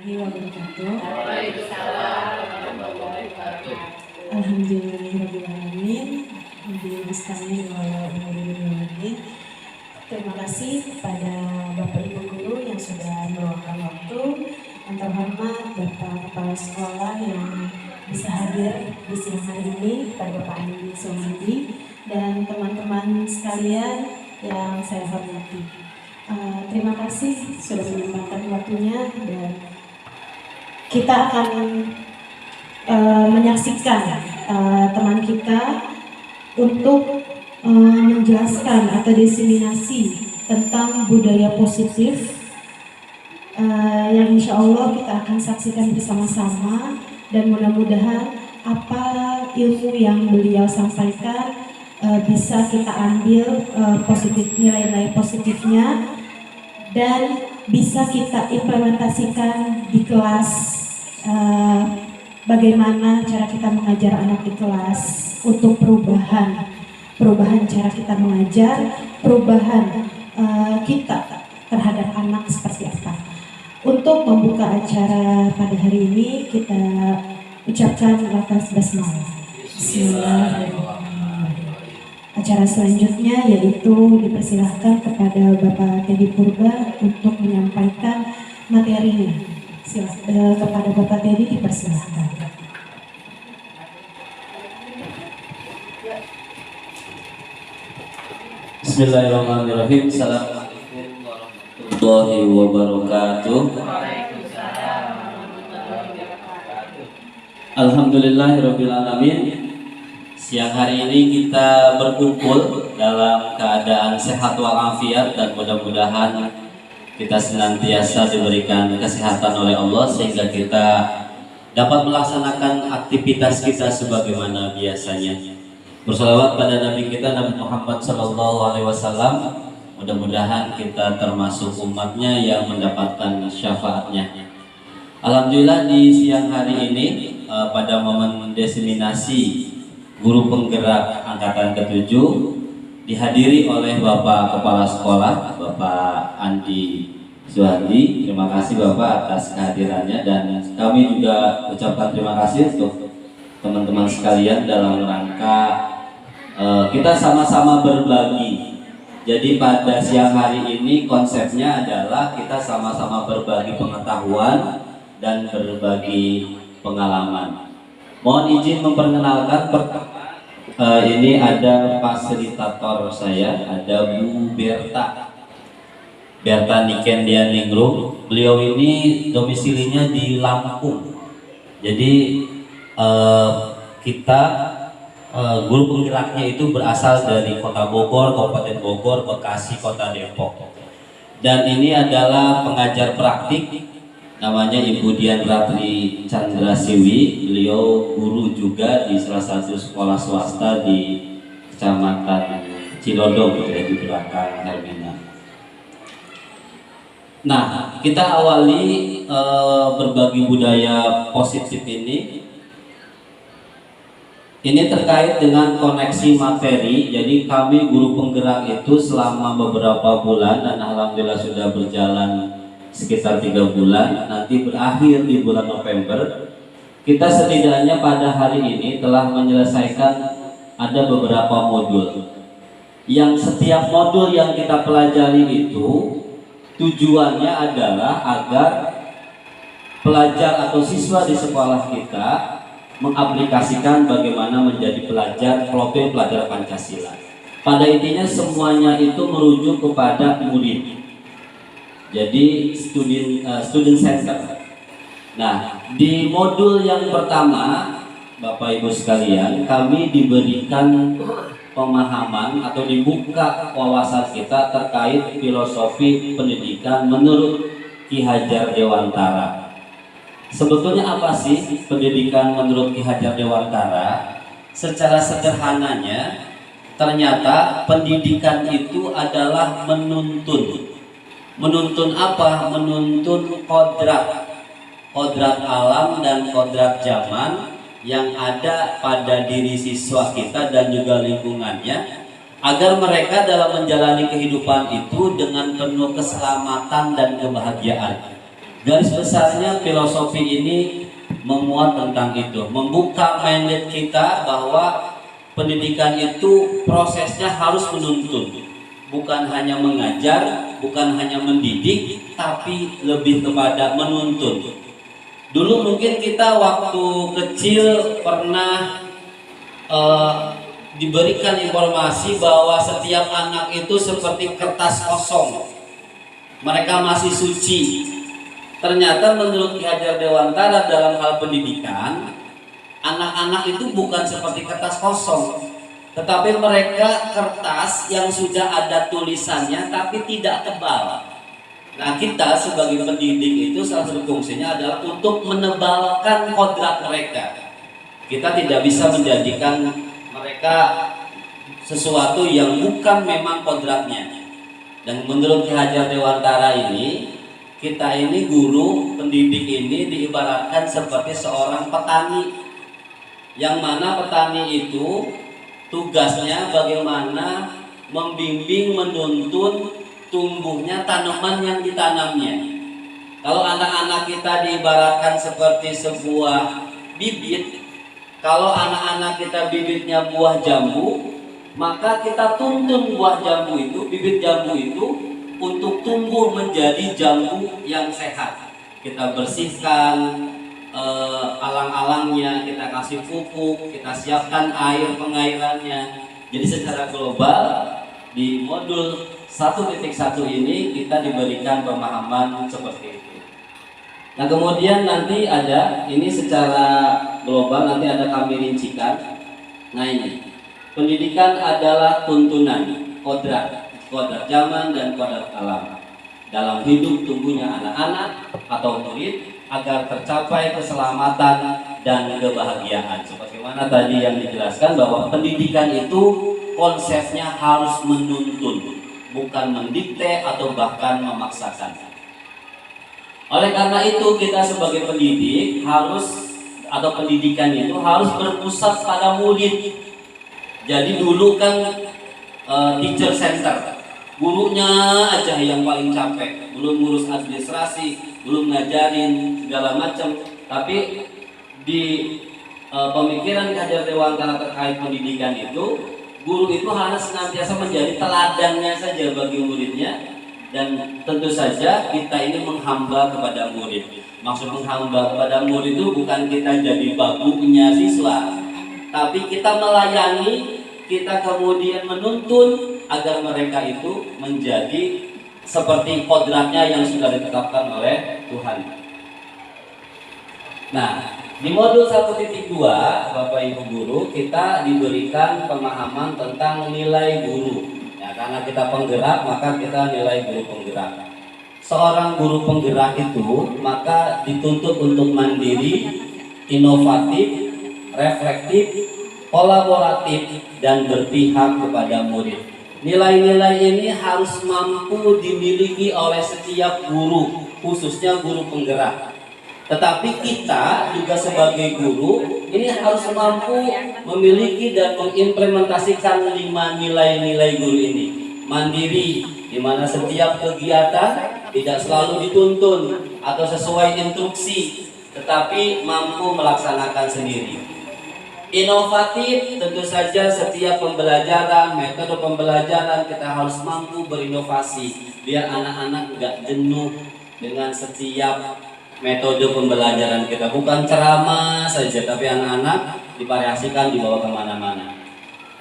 warahmatullahi wabarakatuh. Waalaikumsalam warahmatullahi wabarakatuh. Alhamdulillahirrahmanirrahim. Alhamdulillah sekalian walhamdulillahirrahmanirrahim. Terima kasih kepada Bapak Ibu Guru yang sudah meluangkan waktu. Yang terhormat Bapak Kepala Sekolah yang bisa hadir di siang hari ini, kepada Bapak Andi Somadi dan teman-teman sekalian yang saya hormati. Terima kasih sudah menyempatkan waktunya dan kita akan menyaksikan teman kita untuk menjelaskan atau diseminasi tentang budaya positif yang insya Allah kita akan saksikan bersama-sama, dan mudah-mudahan apa ilmu yang beliau sampaikan bisa kita ambil positif, nilai-nilai positifnya, dan bisa kita implementasikan di kelas. Bagaimana cara kita mengajar anak di kelas untuk perubahan cara kita mengajar, perubahan kita terhadap anak seperti apa. Untuk membuka acara pada hari ini kita ucapkan lafaz basmalah. Bismillahirrahmanirrahim. Acara selanjutnya yaitu dipersilahkan kepada Bapak Teddy Purba untuk menyampaikan materinya. Kepada Bapak Teddy dipersilahkan. Bismillahirrahmanirrahim. Assalamualaikum warahmatullahi wabarakatuh. Alhamdulillahirabbil alamin. Siang hari ini kita berkumpul dalam keadaan sehat walafiat, dan mudah-mudahan kita senantiasa diberikan kesehatan oleh Allah sehingga kita dapat melaksanakan aktivitas kita sebagaimana biasanya. Bersalawat pada Nabi kita Nabi Muhammad SAW. Mudah-mudahan kita termasuk umatnya yang mendapatkan syafaatnya. Alhamdulillah di siang hari ini pada momen diseminasi guru penggerak angkatan ke-7 dihadiri oleh Bapak Kepala Sekolah Bapak Andi Suhadi. Terima kasih Bapak atas kehadirannya, dan kami juga ucapkan terima kasih untuk teman-teman sekalian dalam rangka kita sama-sama berbagi. Jadi pada siang hari ini konsepnya adalah kita sama-sama berbagi pengetahuan dan berbagi pengalaman. Mohon izin memperkenalkan ini ada fasilitator saya, ada Bu Berta Nikendianingrum. Beliau ini domisilinya di Lampung. Jadi kita guru penggeraknya itu berasal dari Kota Bogor, Kabupaten Bogor, Bekasi, Kota Depok. Dan ini adalah pengajar praktik, namanya Ibu Dian Ratri Chandrasiwi. Beliau guru juga di salah satu sekolah swasta di Kecamatan Cilodong, di belakang Hermina. Nah, kita awali berbagi budaya positif ini terkait dengan koneksi materi. Jadi kami guru penggerak itu selama beberapa bulan, dan alhamdulillah sudah berjalan sekitar 3 bulan, nanti berakhir di bulan November. Kita setidaknya pada hari ini telah menyelesaikan ada beberapa modul, yang setiap modul yang kita pelajari itu tujuannya adalah agar pelajar atau siswa di sekolah kita mengaplikasikan bagaimana menjadi profil pelajar Pancasila. Pada intinya semuanya itu merujuk kepada murid. Jadi student center. Nah, di modul yang pertama, Bapak Ibu sekalian, kami diberikan pemahaman atau dibuka wawasan kita terkait filosofi pendidikan menurut Ki Hajar Dewantara. Sebetulnya apa sih pendidikan menurut Ki Hajar Dewantara? Secara sederhananya, ternyata pendidikan itu adalah menuntun. Menuntun apa? Menuntun kodrat alam dan kodrat zaman yang ada pada diri siswa kita dan juga lingkungannya, agar mereka dalam menjalani kehidupan itu dengan penuh keselamatan dan kebahagiaan. Garis besarnya filosofi ini memuat tentang itu, membuka mindset kita bahwa pendidikan itu prosesnya harus menuntun, bukan hanya mengajar, bukan hanya mendidik, tapi lebih kepada menuntun. Dulu mungkin kita waktu kecil pernah diberikan informasi bahwa setiap anak itu seperti kertas kosong, mereka masih suci. Ternyata menurut Ki Hajar Dewantara dalam hal pendidikan, anak-anak itu bukan seperti kertas kosong, tetapi mereka kertas yang sudah ada tulisannya tapi tidak tebal. Nah, kita sebagai pendidik itu salah satu fungsinya adalah untuk menebalkan kodrat mereka. Kita tidak bisa menjadikan mereka sesuatu yang bukan memang kodratnya. Dan menurut Ki Hajar Dewantara ini, kita ini guru pendidik ini diibaratkan seperti seorang petani, yang mana petani itu tugasnya bagaimana membimbing, menuntun tumbuhnya tanaman yang ditanamnya. Kalau anak-anak kita diibaratkan seperti sebuah bibit, kalau anak-anak kita bibitnya buah jambu, maka kita tuntun buah jambu itu, bibit jambu itu untuk tumbuh menjadi jambu yang sehat. Kita bersihkan alang-alangnya, kita kasih pupuk, kita siapkan air pengairannya. Jadi secara global di modul 1.1 ini kita diberikan pemahaman seperti itu. Nah, kemudian nanti ada ini secara global, nanti ada kami rincikan. Nah, ini pendidikan adalah tuntunan, kodrat zaman dan kodrat alam dalam hidup tumbuhnya anak-anak atau murid agar tercapai keselamatan dan kebahagiaan. Sebagaimana tadi yang dijelaskan bahwa pendidikan itu konsepnya harus menuntun, bukan mendikte atau bahkan memaksakan. Oleh karena itu kita sebagai pendidik harus, atau pendidikan itu harus berpusat pada murid. Jadi dulu kan teacher center, gurunya aja yang paling capek, belum ngurus administrasi, belum ngajarin segala macam. Tapi di pemikiran Ki Hajar Dewantara terkait pendidikan itu, guru itu harus senantiasa menjadi teladannya saja bagi muridnya. Dan tentu saja kita ini menghamba kepada murid. Maksud menghamba kepada murid itu bukan kita jadi babunya siswa, tapi kita melayani, kita kemudian menuntun agar mereka itu menjadi seperti kodratnya yang sudah ditetapkan oleh Tuhan. Nah, di modul 1.2 Bapak Ibu Guru, kita diberikan pemahaman tentang nilai guru. Ya, karena kita penggerak, maka kita nilai guru penggerak. Seorang guru penggerak itu maka dituntut untuk mandiri, inovatif, reflektif, kolaboratif, dan berpihak kepada murid. Nilai-nilai ini harus mampu dimiliki oleh setiap guru, khususnya guru penggerak. Tetapi kita juga sebagai guru ini harus mampu memiliki dan mengimplementasikan 5 nilai-nilai guru ini. Mandiri, di mana setiap kegiatan tidak selalu dituntun atau sesuai instruksi, tetapi mampu melaksanakan sendiri. Inovatif, tentu saja setiap pembelajaran, metode pembelajaran kita harus mampu berinovasi biar anak-anak nggak jenuh dengan setiap metode pembelajaran kita. Bukan ceramah saja, tapi anak-anak divariasikan, dibawa kemana-mana.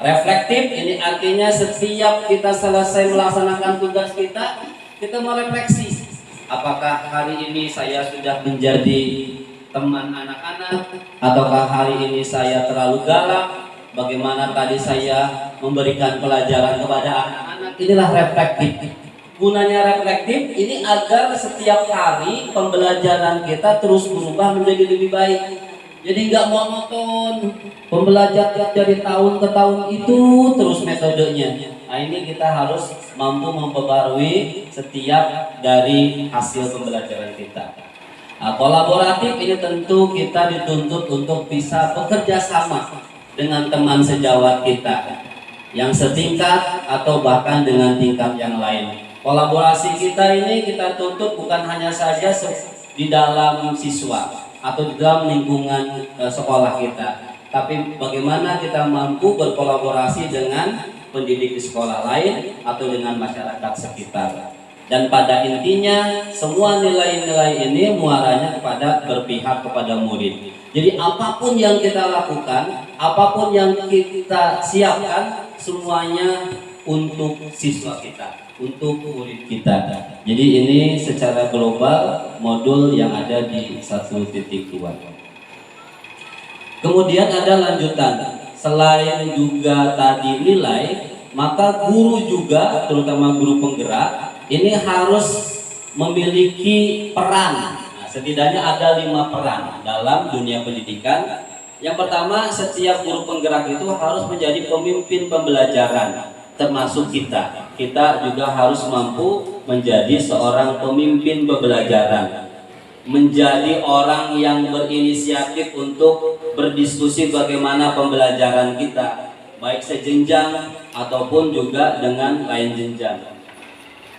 Reflektif, ini artinya setiap kita selesai melaksanakan tugas kita merefleksi. Apakah hari ini saya sudah menjadi teman anak-anak, ataukah hari ini saya terlalu galak? Bagaimana tadi saya memberikan pelajaran kepada anak-anak? Inilah reflektif. Gunanya reflektif ini agar setiap hari pembelajaran kita terus berubah menjadi lebih baik. Jadi nggak monoton, pembelajaran dari tahun ke tahun itu terus metodenya. Nah, ini kita harus mampu memperbarui setiap dari hasil pembelajaran kita. Nah, kolaboratif ini tentu kita dituntut untuk bisa bekerja sama dengan teman sejawat kita yang setingkat atau bahkan dengan tingkat yang lain. Kolaborasi kita ini kita tuntut bukan hanya saja di dalam siswa atau di dalam lingkungan sekolah kita, tapi bagaimana kita mampu berkolaborasi dengan pendidik di sekolah lain atau dengan masyarakat sekitar. Dan pada intinya semua nilai-nilai ini muaranya kepada berpihak kepada murid. Jadi apapun yang kita lakukan, apapun yang kita siapkan, semuanya untuk siswa kita, untuk murid kita. Jadi ini secara global modul yang ada di 1.2. Kemudian ada lanjutan. Selain juga tadi nilai, maka guru juga, terutama guru penggerak, ini harus memiliki peran. Nah, setidaknya ada 5 peran dalam dunia pendidikan. Yang pertama, setiap guru penggerak itu harus menjadi pemimpin pembelajaran, termasuk kita. Kita juga harus mampu menjadi seorang pemimpin pembelajaran, menjadi orang yang berinisiatif untuk berdiskusi bagaimana pembelajaran kita, baik sejenjang ataupun juga dengan lain jenjang.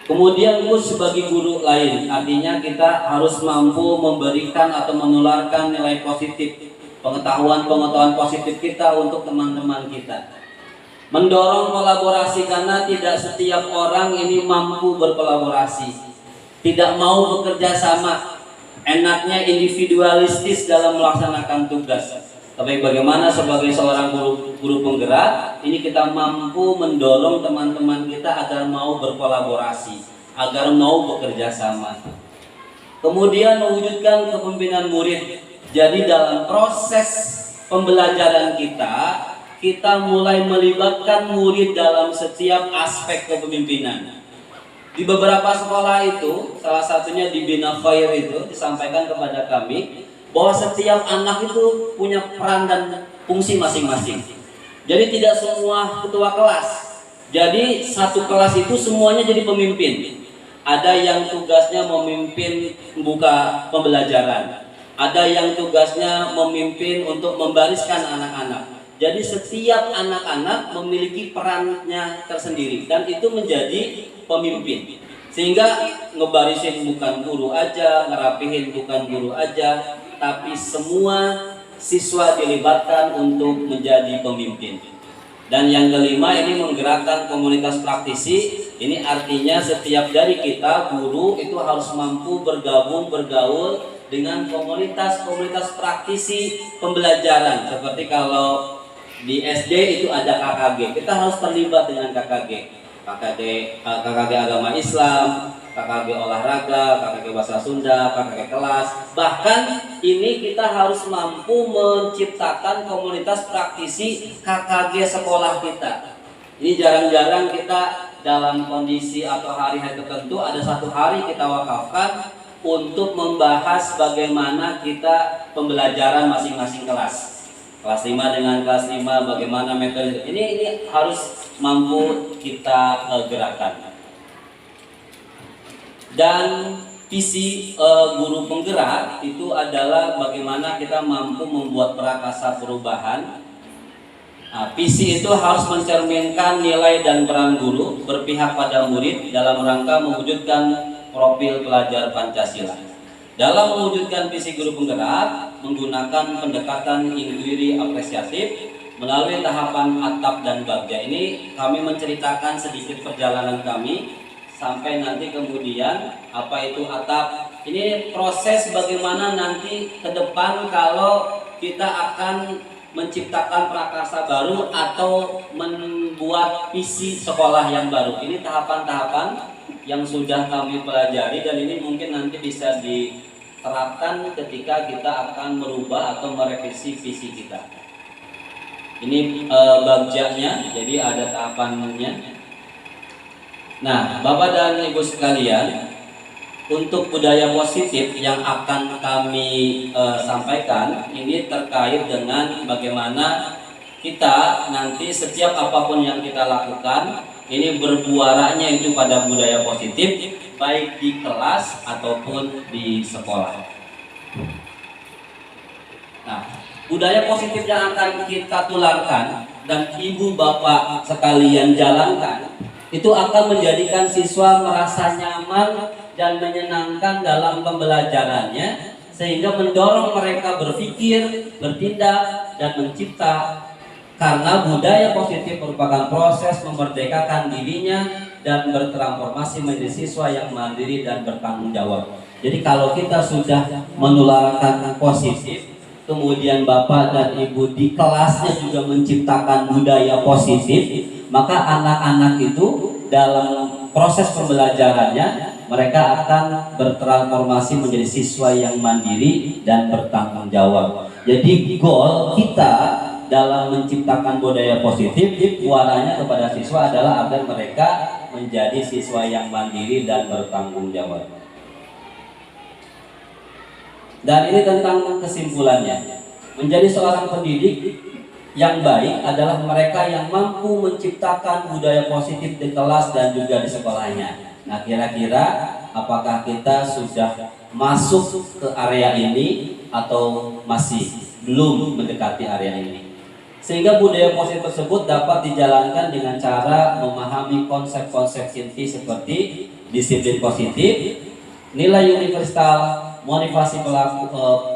Kemudian sebagai guru lain, artinya kita harus mampu memberikan atau menularkan nilai positif, pengetahuan positif kita untuk teman-teman kita. Mendorong kolaborasi karena tidak setiap orang ini mampu berkolaborasi, tidak mau bekerja sama, enaknya individualistis dalam melaksanakan tugas. Tapi bagaimana sebagai seorang guru penggerak, ini kita mampu mendorong teman-teman kita agar mau berkolaborasi, agar mau bekerja sama. Kemudian mewujudkan kepemimpinan murid. Jadi dalam proses pembelajaran kita mulai melibatkan murid dalam setiap aspek kepemimpinan. Di beberapa sekolah itu, salah satunya di Bina Khair itu disampaikan kepada kami bahwa setiap anak itu punya peran dan fungsi masing-masing. Jadi tidak semua ketua kelas. Jadi satu kelas itu semuanya jadi pemimpin. Ada yang tugasnya memimpin membuka pembelajaran. Ada yang tugasnya memimpin untuk membariskan anak-anak. Jadi setiap anak-anak memiliki perannya tersendiri dan itu menjadi pemimpin. Sehingga ngebarisin bukan guru aja, ngerapihin bukan guru aja, tapi semua siswa dilibatkan untuk menjadi pemimpin. Dan yang kelima ini menggerakkan komunitas praktisi. Ini artinya setiap dari kita guru itu harus mampu bergaul dengan komunitas praktisi pembelajaran. Seperti kalau di SD itu ada KKG, kita harus terlibat dengan KKG agama Islam, KKG olahraga, KKG bahasa Sunda, KKG kelas. Bahkan ini kita harus mampu menciptakan komunitas praktisi KKG sekolah kita. Ini jarang-jarang kita dalam kondisi atau hari-hari tertentu ada satu hari kita wakafkan untuk membahas bagaimana kita pembelajaran masing-masing kelas. Kelas 5 dengan kelas 5 bagaimana metode. Ini harus mampu kita gerakkan. Dan visi guru penggerak itu adalah bagaimana kita mampu membuat prakasa perubahan. Nah, visi itu harus mencerminkan nilai dan peran guru berpihak pada murid dalam rangka mewujudkan profil pelajar Pancasila. Dalam mewujudkan visi guru penggerak, menggunakan pendekatan inquiry apresiatif melalui tahapan atap dan bagja. Ini kami menceritakan sedikit perjalanan kami sampai nanti kemudian apa itu atap. Ini proses bagaimana nanti ke depan kalau kita akan menciptakan prakarsa baru atau membuat visi sekolah yang baru. Ini tahapan-tahapan yang sudah kami pelajari dan ini mungkin nanti bisa diterapkan ketika kita akan merubah atau merevisi visi kita. Ini bagjanya, jadi ada tahapannya. Nah, Bapak dan Ibu sekalian, untuk budaya positif yang akan kami sampaikan ini terkait dengan bagaimana kita nanti setiap apapun yang kita lakukan ini berbuaranya itu pada budaya positif baik di kelas ataupun di sekolah. Nah, budaya positif yang akan kita tularkan dan ibu bapak sekalian jalankan itu akan menjadikan siswa merasa nyaman dan menyenangkan dalam pembelajarannya, sehingga mendorong mereka berpikir, bertindak, dan mencipta. Karena budaya positif merupakan proses memerdekakan dirinya dan bertransformasi menjadi siswa yang mandiri dan bertanggung jawab. Jadi kalau kita sudah menularkan positif, kemudian Bapak dan Ibu di kelasnya juga menciptakan budaya positif, maka anak-anak itu dalam proses pembelajarannya mereka akan bertransformasi menjadi siswa yang mandiri dan bertanggung jawab. Jadi goal kita dalam menciptakan budaya positif, muaranya kepada siswa adalah agar mereka menjadi siswa yang mandiri dan bertanggung jawab. Dan ini tentang kesimpulannya, menjadi seorang pendidik yang baik adalah mereka yang mampu menciptakan budaya positif di kelas dan juga di sekolahnya. Nah, kira-kira apakah kita sudah masuk ke area ini atau masih belum mendekati area ini? Sehingga budaya positif tersebut dapat dijalankan dengan cara memahami konsep-konsep inti seperti disiplin positif, nilai universal, motivasi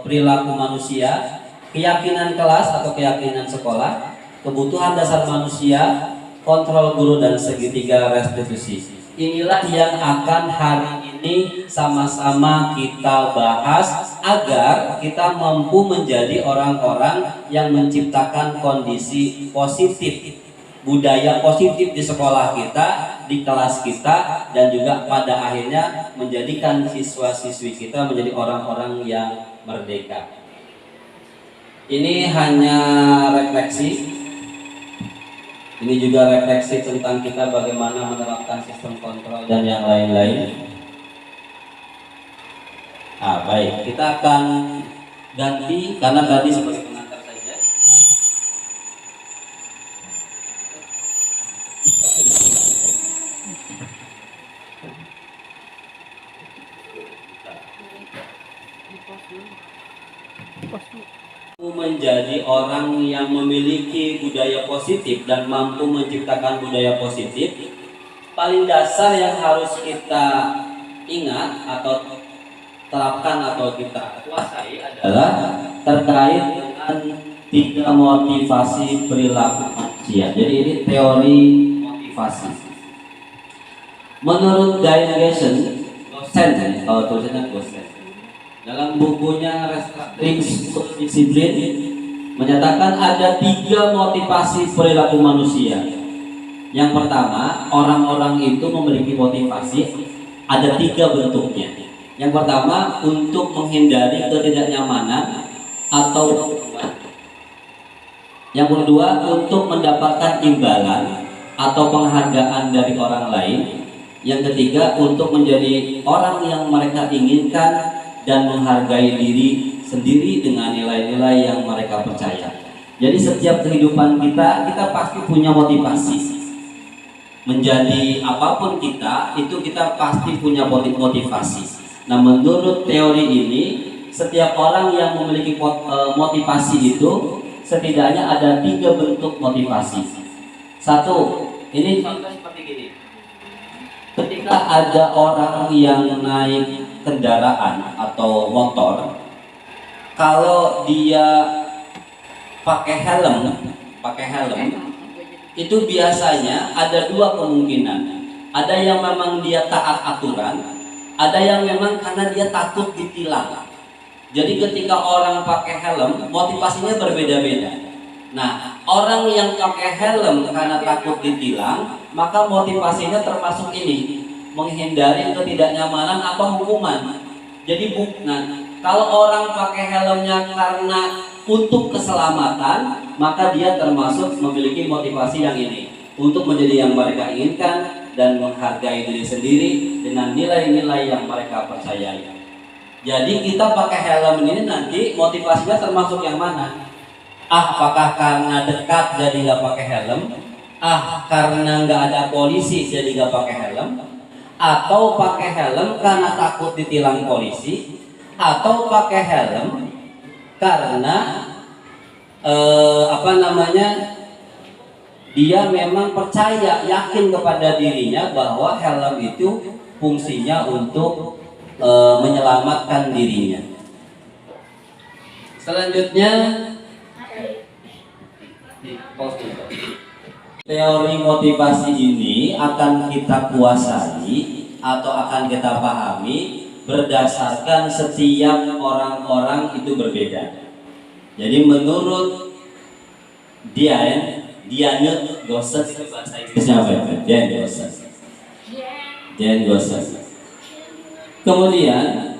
perilaku manusia, keyakinan kelas atau keyakinan sekolah, kebutuhan dasar manusia, kontrol guru, dan segitiga restitusi. Inilah yang akan hari ini sama-sama kita bahas agar kita mampu menjadi orang-orang yang menciptakan kondisi positif, budaya positif di sekolah kita, di kelas kita, dan juga pada akhirnya menjadikan siswa-siswi kita menjadi orang-orang yang merdeka. Ini hanya refleksi. Ini juga refleksi tentang kita bagaimana menerapkan sistem kontrol dan yang lain-lain. Baik, kita akan ganti karena tadi sebagai pengantar saja. Menjadi orang yang memiliki budaya positif dan mampu menciptakan budaya positif, paling dasar yang harus kita ingat atau terapkan atau kita kuasai adalah terkait dengan 3 motivasi perilaku manusia. Jadi ini teori motivasi. Menurut Diane Gation, dosen, kalau tulisannya dosen, dalam bukunya Restrictions Disiplin menyatakan ada 3 motivasi perilaku manusia. Yang pertama, orang-orang itu memiliki motivasi, ada 3 bentuknya. Yang pertama, untuk menghindari ketidaknyamanan atau hukuman. Yang kedua, untuk mendapatkan imbalan atau penghargaan dari orang lain. Yang ketiga, untuk menjadi orang yang mereka inginkan dan menghargai diri sendiri dengan nilai-nilai yang mereka percaya. Jadi setiap kehidupan kita pasti punya motivasi. Menjadi apapun kita, itu kita pasti punya motivasi. Nah, menurut teori ini, setiap orang yang memiliki motivasi itu setidaknya ada 3 bentuk motivasi. 1, ini contoh seperti gini. Ketika ada orang yang naik kendaraan atau motor, kalau dia pakai helm, itu biasanya ada 2 kemungkinan. Ada yang memang dia taat aturan, ada yang memang karena dia takut ditilang. Jadi ketika orang pakai helm, motivasinya berbeda-beda. Nah, orang yang pakai helm karena takut ditilang, maka motivasinya termasuk ini, menghindari ketidaknyamanan atau hukuman. Jadi kalau orang pakai helmnya karena untuk keselamatan, maka dia termasuk memiliki motivasi yang ini, untuk menjadi yang mereka inginkan dan menghargai diri sendiri dengan nilai-nilai yang mereka percayai. Jadi kita pakai helm ini nanti motivasinya termasuk yang mana? Apakah karena dekat jadi nggak pakai helm? Karena nggak ada polisi jadi nggak pakai helm? Atau pakai helm karena takut ditilang polisi? Atau pakai helm karena dia memang percaya, yakin kepada dirinya bahwa helm itu fungsinya untuk menyelamatkan dirinya. Selanjutnya teori motivasi ini akan kita kuasai atau akan kita pahami berdasarkan setiap orang-orang itu berbeda. Jadi menurut Diane Gosset, itu bahasa Inggrisnya apa ya? Diane Gosset. Kemudian,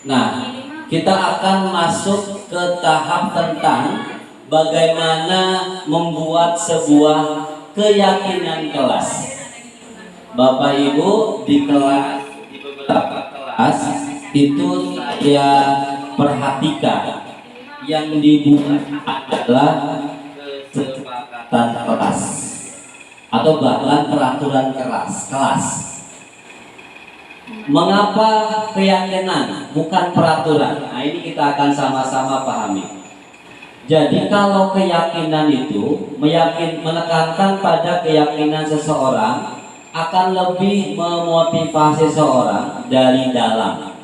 nah kita akan masuk ke tahap tentang bagaimana membuat sebuah keyakinan kelas. Bapak Ibu di beberapa kelas itu saya perhatikan yang dibuat adalah kesepakatan kelas atau bahkan peraturan kelas. Mengapa keyakinan bukan peraturan? Nah, ini kita akan sama-sama pahami. Jadi kalau keyakinan itu menekankan pada keyakinan seseorang akan lebih memotivasi seseorang dari dalam.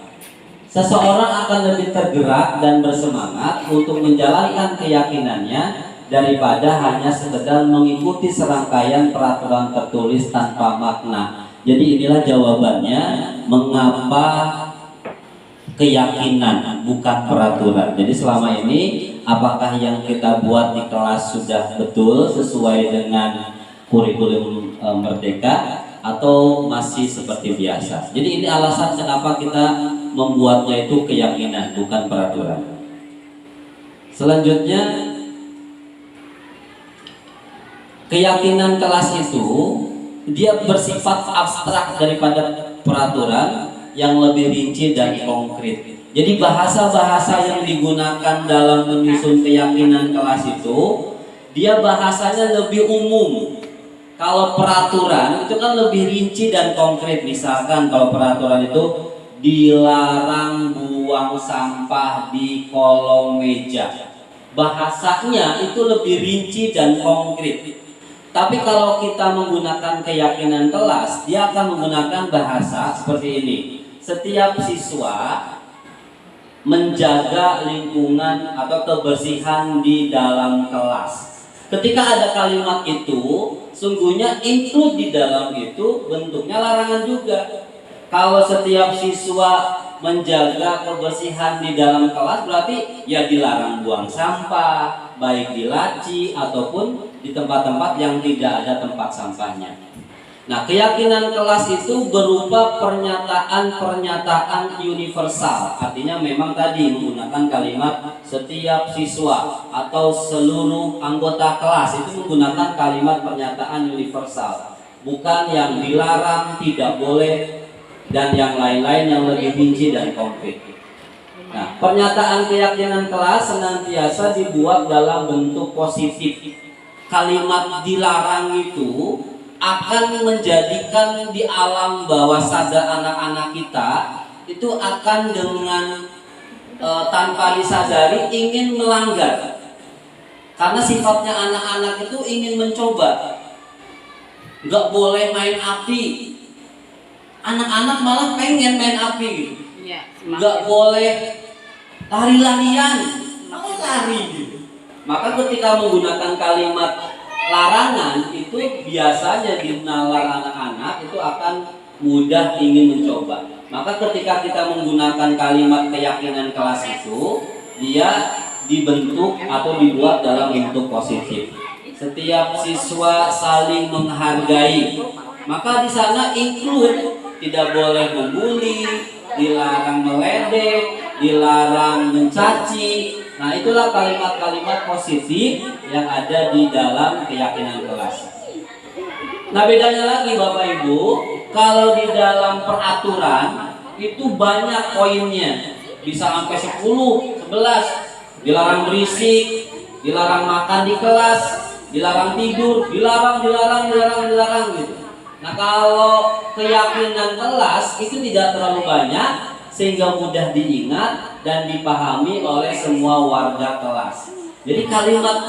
Seseorang akan lebih tergerak dan bersemangat untuk menjalankan keyakinannya daripada hanya sekedar mengikuti serangkaian peraturan tertulis tanpa makna. Jadi inilah jawabannya mengapa keyakinan bukan peraturan. Jadi selama ini apakah yang kita buat di kelas sudah betul sesuai dengan kurikulum Merdeka atau masih seperti biasa? Jadi ini alasan kenapa kita membuatnya itu keyakinan bukan peraturan. Selanjutnya, keyakinan kelas itu dia bersifat abstrak daripada peraturan yang lebih rinci dan konkret. Jadi bahasa-bahasa yang digunakan dalam menyusun keyakinan kelas itu dia bahasanya lebih umum. Kalau peraturan itu kan lebih rinci dan konkret. Misalkan kalau peraturan itu dilarang buang sampah di kolong meja. Bahasanya itu lebih rinci dan konkret. Tapi kalau kita menggunakan keyakinan kelas, dia akan menggunakan bahasa seperti ini. Setiap siswa menjaga lingkungan atau kebersihan di dalam kelas. Ketika ada kalimat itu, sungguhnya include di dalam itu bentuknya larangan juga. Kalau setiap siswa menjaga kebersihan di dalam kelas, berarti ya dilarang buang sampah, baik di laci ataupun di tempat-tempat yang tidak ada tempat sampahnya. Nah, keyakinan kelas itu berupa pernyataan-pernyataan universal. Artinya memang tadi menggunakan kalimat setiap siswa atau seluruh anggota kelas itu menggunakan kalimat pernyataan universal. Bukan yang dilarang, tidak boleh, dan yang lain-lain yang lebih rinci dan konkret. Nah, pernyataan keyakinan kelas senantiasa dibuat dalam bentuk positif. Kalimat dilarang itu akan menjadikan di alam bawah sadar anak-anak kita itu akan dengan tanpa disadari ingin melanggar. Karena sifatnya anak-anak itu ingin mencoba. Nggak boleh main api. Anak-anak malah pengen main api gitu. Nggak boleh lari-larian, malah lari gitu. Maka ketika menggunakan kalimat larangan itu biasanya di nalar anak-anak itu akan mudah ingin mencoba. Maka ketika kita menggunakan kalimat keyakinan kelas itu, dia dibentuk atau dibuat dalam bentuk positif. Setiap siswa saling menghargai. Maka di sana include tidak boleh membuli, dilarang meledek, dilarang mencaci. Nah, itulah kalimat-kalimat positif yang ada di dalam keyakinan kelas. Nah, bedanya lagi Bapak Ibu, kalau di dalam peraturan itu banyak poinnya. Bisa sampai 10, 11. Dilarang berisik, dilarang makan di kelas, dilarang tidur, dilarang gitu. Nah, kalau keyakinan kelas itu tidak terlalu banyak sehingga mudah diingat dan dipahami oleh semua warga kelas. Jadi kalimat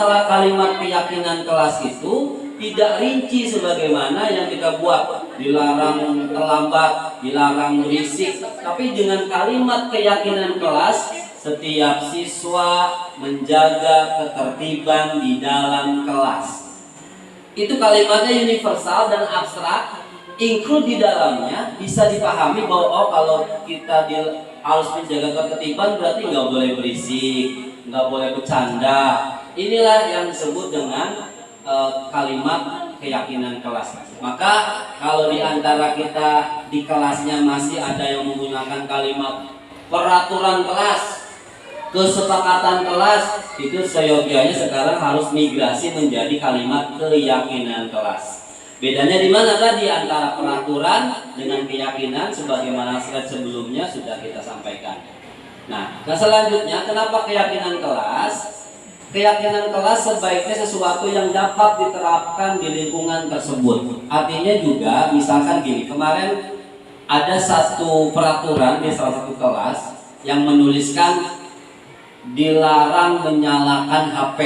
keyakinan kelas itu tidak rinci sebagaimana yang kita buat, dilarang terlambat, dilarang berisik, tapi dengan kalimat keyakinan kelas, setiap siswa menjaga ketertiban di dalam kelas. Itu kalimatnya universal dan abstrak, include di dalamnya bisa dipahami bahwa oh kalau kita harus menjaga ketertiban berarti nggak boleh berisik, nggak boleh bercanda. Inilah yang disebut dengan kalimat keyakinan kelas. Maka kalau di antara kita di kelasnya masih ada yang menggunakan kalimat peraturan kelas, kesepakatan kelas, itu seyogianya sekarang harus migrasi menjadi kalimat keyakinan kelas. Bedanya di mana tadi antara peraturan dengan keyakinan, sebagaimana slide sebelumnya sudah kita sampaikan. Nah, selanjutnya kenapa keyakinan kelas? Keyakinan kelas sebaiknya sesuatu yang dapat diterapkan di lingkungan tersebut. Artinya juga, misalkan gini, kemarin ada satu peraturan di salah satu kelas yang menuliskan dilarang menyalakan HP.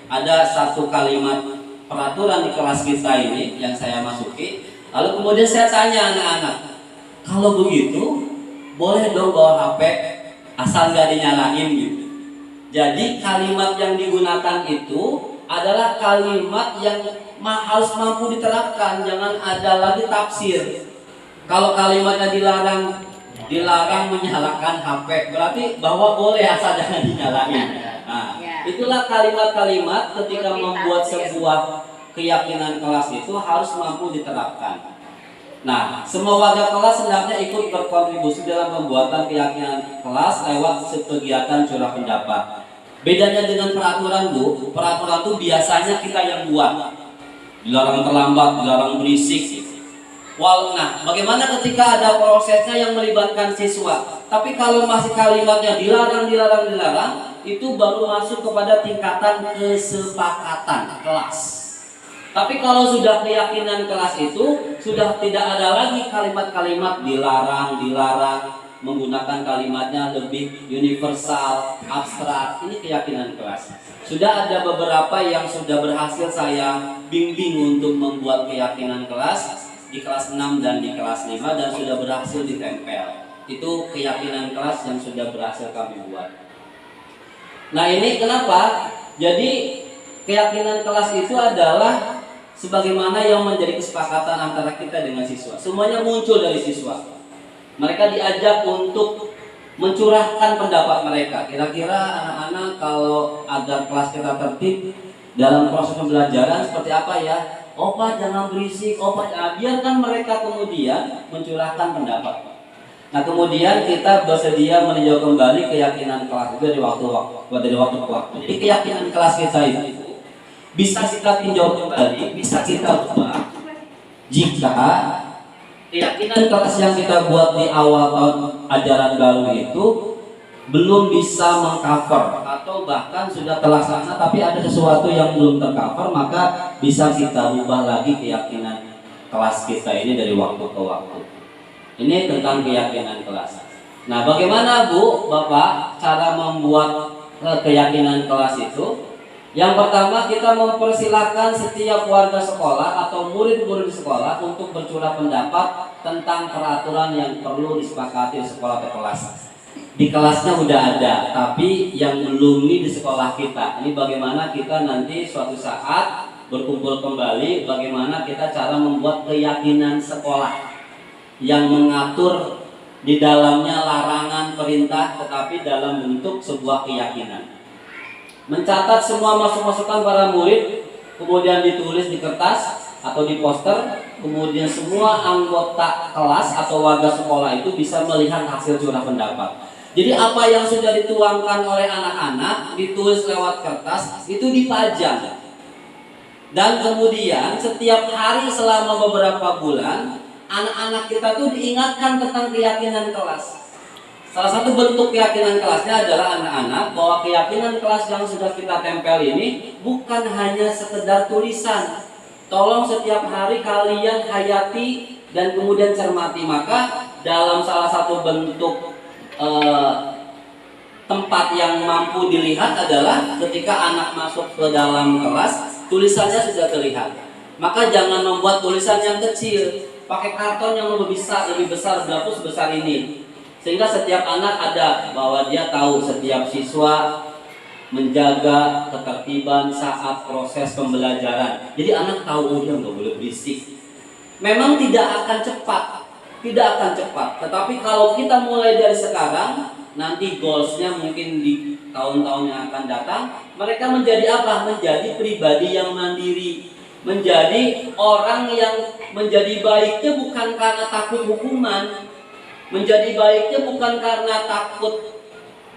Ada satu kalimat peraturan di kelas kita ini yang saya masuki. Lalu kemudian saya tanya anak-anak, kalau begitu boleh dong bawa HP asal nggak dinyalain gitu. Jadi kalimat yang digunakan itu adalah kalimat yang harus mampu diterapkan, jangan ada lagi tafsir. Kalau kalimatnya dilarang menyalakan HP, berarti bahwa boleh asal jangan dinyalain. Nah, itulah kalimat-kalimat ketika membuat sebuah keyakinan kelas itu harus mampu diterapkan. Nah, semua warga kelas hendaknya ikut berkontribusi dalam pembuatan keyakinan kelas lewat kegiatan curah pendapat. Bedanya dengan peraturan, Bu, peraturan itu biasanya kita yang buat. Dilarang terlambat, dilarang berisik. Nah, bagaimana ketika ada prosesnya yang melibatkan siswa? Tapi kalau masih kalimatnya dilarang, itu baru masuk kepada tingkatan kesepakatan kelas. Tapi kalau sudah keyakinan kelas itu sudah tidak ada lagi kalimat-kalimat dilarang, menggunakan kalimatnya lebih universal, abstrak. Ini keyakinan kelas. Sudah ada beberapa yang sudah berhasil saya bimbing untuk membuat keyakinan kelas di kelas 6 dan di kelas 5 dan sudah berhasil ditempel. Itu keyakinan kelas yang sudah berhasil kami buat. Nah, ini kenapa? Jadi keyakinan kelas itu adalah sebagaimana yang menjadi kesepakatan antara kita dengan siswa. Semuanya muncul dari siswa. Mereka diajak untuk mencurahkan pendapat mereka. Kira-kira anak-anak kalau agar kelas kita tertib dalam proses pembelajaran seperti apa ya? Oh Pak, jangan berisik. Oh Pak, biarkan mereka kemudian mencurahkan pendapat. Nah, kemudian kita bersedia meninjau kembali keyakinan kelas itu dari waktu ke waktu. Jadi keyakinan kelas kita itu bisa kita tinjau kembali, bisa kita ubah jika keyakinan kelas yang kita buat di awal tahun ajaran baru itu belum bisa mengcover atau bahkan sudah terlaksana tapi ada sesuatu yang belum tercover, maka bisa kita ubah lagi keyakinan kelas kita ini dari waktu ke waktu. Ini tentang keyakinan kelas. Nah, bagaimana Bu, Bapak cara membuat keyakinan kelas itu? Yang pertama, kita mempersilahkan setiap warga sekolah atau murid-murid sekolah untuk bercurah pendapat tentang peraturan yang perlu disepakati di sekolah atau kelas. Di kelasnya udah ada, tapi yang belum di sekolah kita. Ini bagaimana kita nanti suatu saat berkumpul kembali, bagaimana kita cara membuat keyakinan sekolah yang mengatur di dalamnya larangan, perintah, tetapi dalam bentuk sebuah keyakinan. Mencatat semua masukan para murid, kemudian ditulis di kertas atau di poster, kemudian semua anggota kelas atau warga sekolah itu bisa melihat hasil curah pendapat. Jadi apa yang sudah dituangkan oleh anak-anak ditulis lewat kertas itu dipajang. Dan kemudian setiap hari selama beberapa bulan anak-anak kita tuh diingatkan tentang keyakinan kelas. Salah satu bentuk keyakinan kelasnya adalah anak-anak bahwa keyakinan kelas yang sudah kita tempel ini bukan hanya sekedar tulisan. Tolong setiap hari kalian hayati dan kemudian cermati. Maka dalam salah satu bentuk tempat yang mampu dilihat adalah ketika anak masuk ke dalam kelas, tulisannya sudah terlihat. Maka jangan membuat tulisan yang kecil, pakai karton yang lebih besar berapa sebesar ini. Sehingga setiap anak ada bahwa dia tahu setiap siswa menjaga ketertiban saat proses pembelajaran. Jadi anak tahu oh dia nggak boleh berisik. Memang tidak akan cepat, tidak akan cepat. Tetapi kalau kita mulai dari sekarang, nanti goalsnya mungkin di tahun-tahun yang akan datang, mereka menjadi apa? Menjadi pribadi yang mandiri, menjadi orang yang menjadi baiknya bukan karena takut hukuman, menjadi baiknya bukan karena takut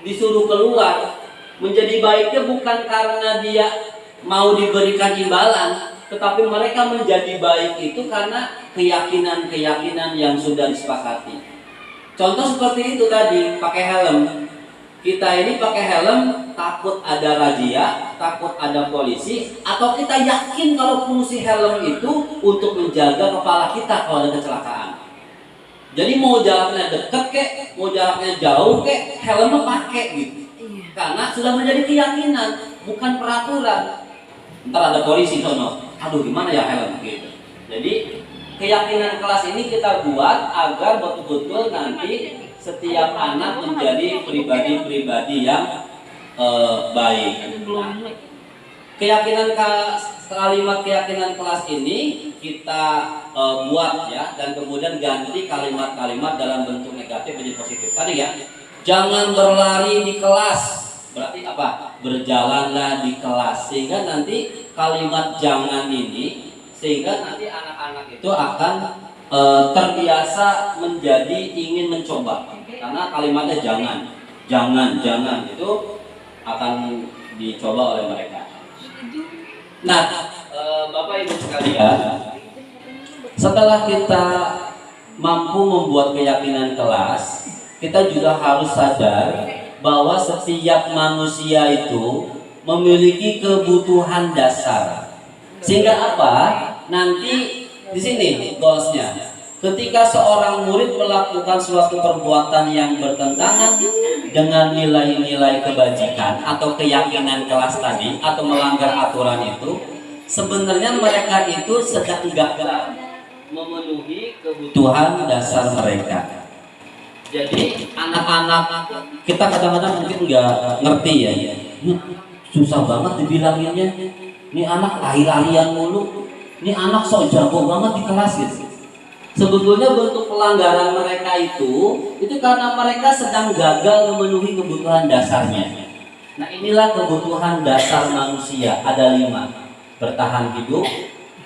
disuruh keluar, menjadi baiknya bukan karena dia mau diberikan imbalan, tetapi mereka menjadi baik itu karena keyakinan-keyakinan yang sudah disepakati. Contoh seperti itu tadi, pakai helm. Kita ini pakai helm takut ada razia, takut ada polisi, atau kita yakin kalau fungsi helm itu untuk menjaga kepala kita kalau ada kecelakaan. Jadi mau jaraknya dekat kek, mau jaraknya jauh kek, helmnya pakai gitu. Karena sudah menjadi keyakinan, bukan peraturan. Ntar ada polisi sono, aduh gimana ya helm gitu. Jadi keyakinan kelas ini kita buat agar betul-betul nanti setiap anak menjadi pribadi-pribadi yang baik. Kalimat keyakinan kelas ini kita buat ya, dan kemudian ganti kalimat-kalimat dalam bentuk negatif menjadi positif. Tadi ya, jangan berlari di kelas. Berarti apa? Berjalanlah di kelas. Sehingga nanti kalimat jangan ini, sehingga nanti anak-anak itu akan terbiasa menjadi ingin mencoba. Karena kalimatnya jangan itu akan dicoba oleh mereka. Nah, Bapak Ibu sekalian, setelah kita mampu membuat keyakinan kelas, kita juga harus sadar bahwa setiap manusia itu memiliki kebutuhan dasar. Sehingga apa? Nanti di sini goalsnya. Ketika seorang murid melakukan suatu perbuatan yang bertentangan dengan nilai-nilai kebajikan atau keyakinan kelas tadi, atau melanggar aturan itu, sebenarnya mereka itu sedang gagal memenuhi kebutuhan dasar mereka. Jadi anak-anak kita kadang-kadang mungkin nggak ngerti ya, susah banget dibilanginnya. Ini anak lari-larian mulu, ini anak sok jago banget di kelas gitu. Sebetulnya bentuk pelanggaran mereka itu karena mereka sedang gagal memenuhi kebutuhan dasarnya. Nah, inilah kebutuhan dasar manusia, ada 5: bertahan hidup,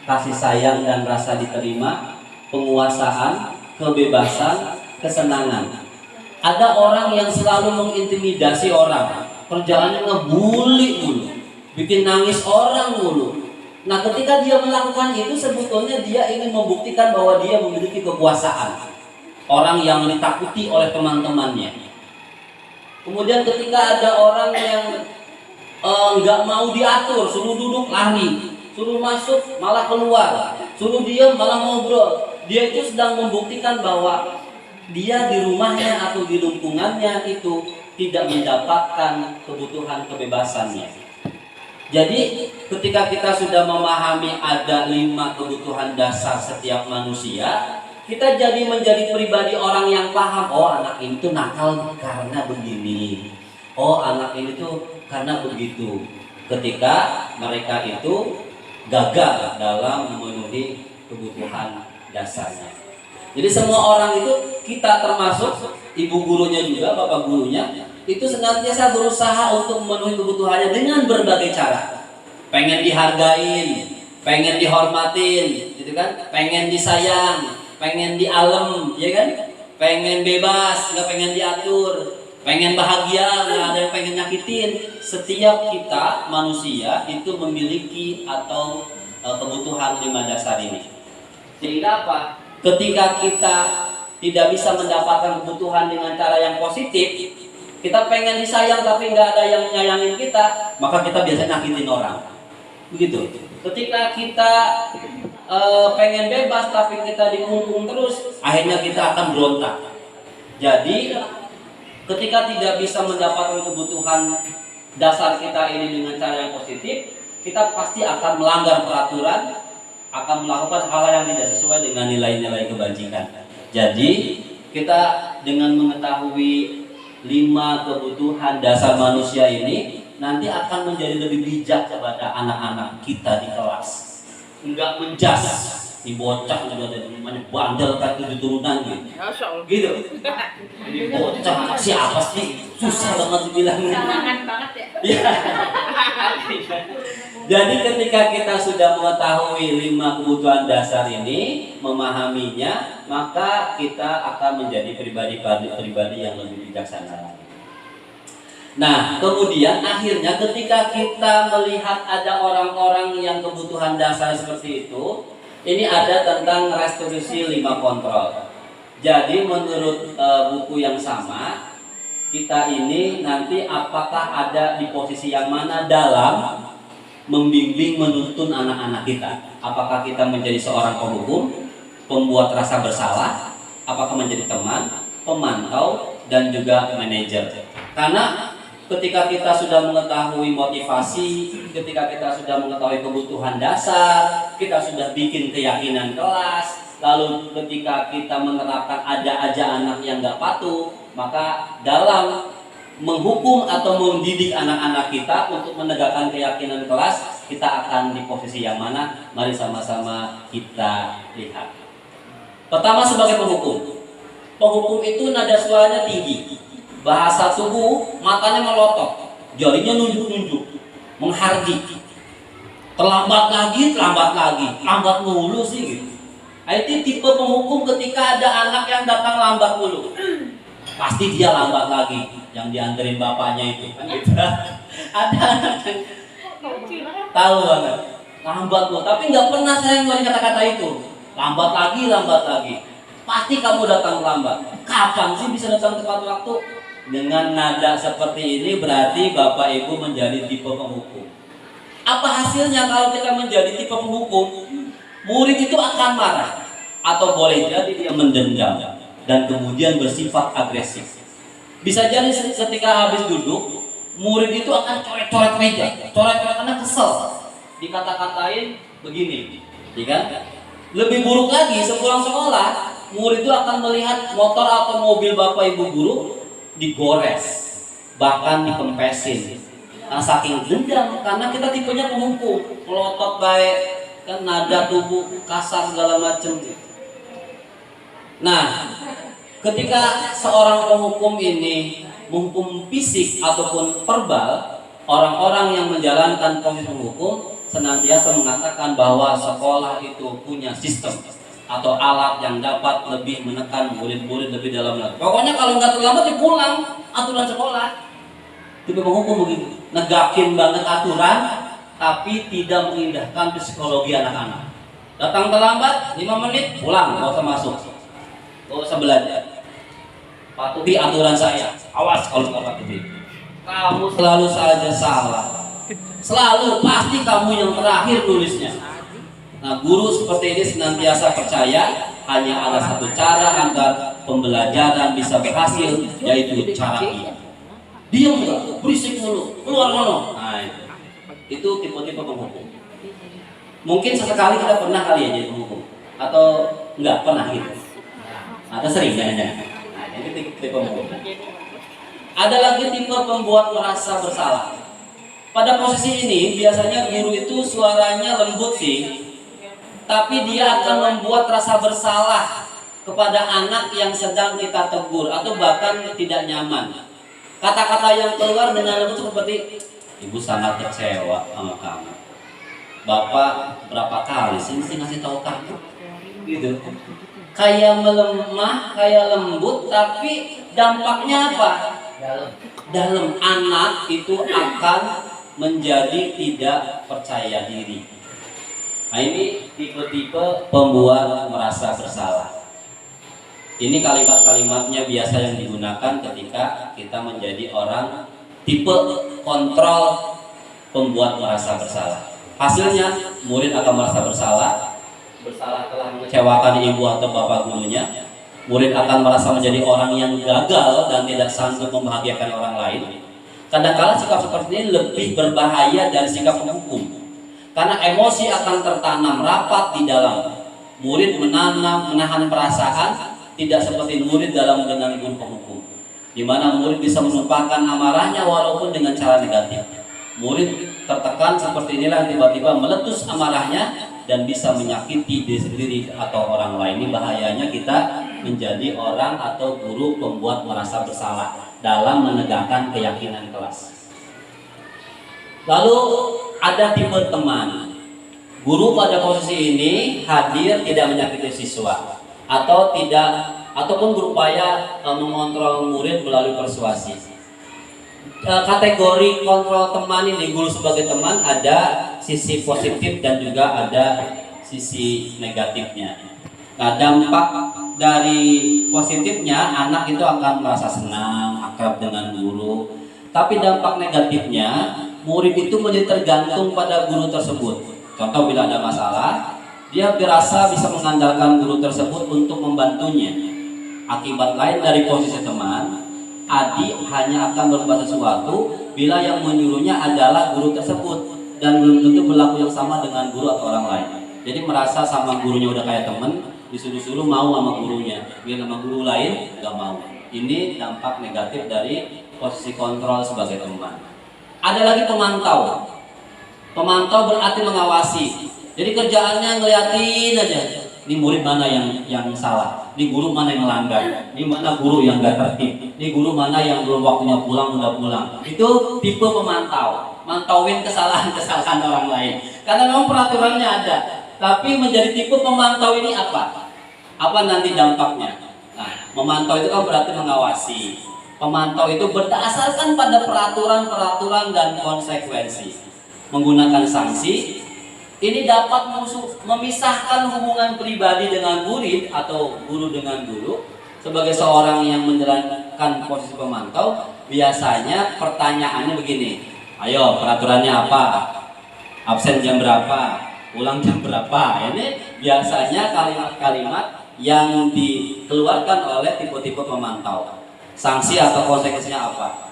kasih sayang dan rasa diterima, penguasaan, kebebasan, kesenangan. Ada orang yang selalu mengintimidasi orang, kerjaannya ngebully mulu, bikin nangis orang mulu. Nah, ketika dia melakukan itu, sebetulnya dia ingin membuktikan bahwa dia memiliki kekuasaan, orang yang ditakuti oleh teman-temannya. Kemudian ketika ada orang yang nggak mau diatur, suruh duduk lari, suruh masuk malah keluar, suruh diam malah ngobrol, dia itu sedang membuktikan bahwa dia di rumahnya atau di lingkungannya itu tidak mendapatkan kebutuhan kebebasannya. Jadi ketika kita sudah memahami ada 5 kebutuhan dasar setiap manusia, kita menjadi pribadi orang yang paham, oh anak ini tuh nakal karena begini, oh anak ini tuh karena begitu. Ketika mereka itu gagal dalam memenuhi kebutuhan dasarnya. Jadi semua orang itu, kita termasuk ibu gurunya juga, bapak gurunya, itu senantiasa berusaha untuk memenuhi kebutuhannya dengan berbagai cara. Pengen dihargain, pengen dihormatin, gitu kan? Pengen disayang, pengen dialem, ya kan? Pengen bebas, nggak pengen diatur, pengen bahagia, nggak ada yang pengen nyakitin. Setiap kita manusia itu memiliki atau kebutuhan 5 dasar ini. Sehingga apa? Ketika kita tidak bisa mendapatkan kebutuhan dengan cara yang positif, kita pengen disayang tapi nggak ada yang nyayangin kita, maka kita biasanya nyakitin orang. Begitu. Ketika kita pengen bebas tapi kita dikungkung terus, akhirnya kita akan berontak. Jadi ketika tidak bisa mendapatkan kebutuhan dasar kita ini dengan cara yang positif, kita pasti akan melanggar peraturan, akan melakukan hal-hal yang tidak sesuai dengan nilai-nilai kebajikan. Jadi kita dengan mengetahui 5 kebutuhan dasar manusia ini nanti akan menjadi lebih bijak kepada anak-anak kita di kelas. Enggak menjas, di bocah juga ada namanya bandel kan 7 turunan gitu. Gitu. Jadi bocah anak siapa sih? Susah banget dibilangnya. Sarangan banget ya. Ya. Jadi ketika kita sudah mengetahui 5 kebutuhan dasar ini, memahaminya, maka kita akan menjadi pribadi yang lebih bijaksana. Nah, kemudian akhirnya ketika kita melihat ada orang-orang yang kebutuhan dasar seperti itu, ini ada tentang restitusi 5 kontrol. Jadi menurut buku yang sama, kita ini nanti apakah ada di posisi yang mana dalam membimbing menuntun anak-anak kita? Apakah kita menjadi seorang penghukum, pembuat rasa bersalah, apakah menjadi teman, pemantau, dan juga manajer? Karena ketika kita sudah mengetahui motivasi, ketika kita sudah mengetahui kebutuhan dasar, kita sudah bikin keyakinan kelas, lalu ketika kita menerapkan ada aja anak yang gak patuh, maka dalam menghukum atau mendidik anak-anak kita untuk menegakkan keyakinan kelas, kita akan di posisi yang mana? Mari sama-sama kita lihat. Pertama, sebagai penghukum. Penghukum itu nada suaranya tinggi, bahasa tubuh, matanya melotot, jarinya nunjuk-nunjuk, menghardik. Terlambat lagi, lambat mulu sih gitu. Itu tipe penghukum ketika ada anak yang datang lambat mulu. Pasti dia lambat lagi, yang dianterin bapaknya itu kan gitu. Ada anak yang tahu banget, lambat mulu, tapi nggak pernah saya ngeluarin kata-kata itu. Lambat lagi. Pasti kamu datang lambat. Kapan sih bisa datang tepat waktu? Dengan nada seperti ini berarti Bapak Ibu menjadi tipe penghukum. Apa hasilnya kalau kita menjadi tipe penghukum? Murid itu akan marah, atau boleh jadi dia mendendam dan kemudian bersifat agresif. Bisa jadi ketika habis duduk, murid itu akan coret-coret meja, karena kesel, dikata-katain begini, ya kan? Lebih buruk lagi, sepulang sekolah, murid itu akan melihat motor atau mobil Bapak Ibu guru digores, bahkan dikempesin. Nah, saking dendam, karena kita tipenya penghukum, melotot baik, kan nada tubuh kasar segala macam. Nah, ketika seorang penghukum ini menghukum fisik ataupun verbal, orang-orang yang menjalankan proses penghukum senantiasa mengatakan bahwa sekolah itu punya sistem atau alat yang dapat lebih menekan murid-murid lebih dalam lagi. Pokoknya kalau nggak terlambat ya pulang, aturan sekolah. Tipe penghukum begitu, negakin banget aturan, tapi tidak mengindahkan psikologi anak-anak. Datang terlambat 5 menit, pulang, nggak usah masuk, nggak usah belajar. Patuhi aturan saya, awas kalau nggak patuhi. Kamu selalu saja salah, selalu pasti kamu yang terakhir nulisnya. Nah, guru seperti ini senantiasa percaya hanya ada satu cara agar pembelajaran bisa berhasil, yaitu cara diam. Diam enggak, berisik mulu, keluar mono. Nah, itu tipe-tipe penghukum. Mungkin sesekali kita pernah kali ya jadi penghukum, atau enggak pernah gitu. Atau sering jangan-jangan. Nah, ini tipe penghukum. Ada lagi tipe pembuat merasa bersalah. Pada posisi ini biasanya guru itu suaranya lembut sih, tapi dia akan membuat rasa bersalah kepada anak yang sedang kita tegur atau bahkan tidak nyaman. Kata-kata yang keluar dengan lembut seperti, ibu sangat kecewa sama kamu. Bapak berapa kali sih mesti ngasih tahu kamu? Gitu. Kayak melemah, kayak lembut, tapi dampaknya apa? Dalam anak itu akan menjadi tidak percaya diri. Nah, ini tipe-tipe pembuat merasa bersalah. Ini kalimat-kalimatnya biasa yang digunakan ketika kita menjadi orang tipe kontrol pembuat merasa bersalah. Hasilnya murid akan merasa bersalah telah mengecewakan ibu atau bapak gurunya. Murid akan merasa menjadi orang yang gagal dan tidak sanggup membahagiakan orang lain. Kadang-kala sikap seperti ini lebih berbahaya dari sikap penghukum. Karena emosi akan tertanam rapat di dalam. Murid menahan perasaan, tidak seperti murid dengan guru penghukum, di mana murid bisa menumpahkan amarahnya walaupun dengan cara negatif. Murid tertekan seperti inilah, tiba-tiba meletus amarahnya dan bisa menyakiti diri sendiri atau orang lain. Ini bahayanya kita menjadi orang atau guru pembuat merasa bersalah dalam menegakkan keyakinan kelas. Lalu ada tipe teman. Guru pada posisi ini hadir tidak menyakiti siswa ataupun berupaya mengontrol murid melalui persuasi. Kategori kontrol teman ini, guru sebagai teman, ada sisi positif dan juga ada sisi negatifnya. Nah, dampak dari positifnya, anak itu akan merasa senang, akrab dengan guru. Tapi dampak negatifnya, murid itu menjadi tergantung pada guru tersebut. Contoh, bila ada masalah, dia berasa bisa mengandalkan guru tersebut untuk membantunya. Akibat lain dari posisi teman, adik hanya akan berbuat sesuatu bila yang menyuruhnya adalah guru tersebut, dan belum tentu berlaku yang sama dengan guru atau orang lain. Jadi merasa sama gurunya udah kayak temen, disuruh-suruh mau sama gurunya, bila sama guru lain nggak mau. Ini dampak negatif dari posisi kontrol sebagai teman. Ada lagi pemantau. Pemantau berarti mengawasi. Jadi kerjaannya ngeliatin aja. Ini murid mana yang salah, ini guru mana yang melanggar, ini mana guru yang gak tertib, ini guru mana yang belum waktunya pulang udah pulang. Itu tipe pemantau, mantauin kesalahan-kesalahan orang lain. Karena memang peraturannya ada. Tapi menjadi tipe pemantau ini apa? Apa nanti dampaknya? Nah, memantau itu kan berarti mengawasi. Pemantau itu berdasarkan pada peraturan-peraturan dan konsekuensi. Menggunakan sanksi, ini dapat memisahkan hubungan pribadi dengan murid atau guru dengan guru. Sebagai seorang yang menjalankan posisi pemantau, biasanya pertanyaannya begini: ayo, peraturannya apa? Absen jam berapa? Pulang jam berapa? Ini biasanya kalimat-kalimat yang dikeluarkan oleh tipe-tipe pemantau. Sanksi atau konsekuensinya apa?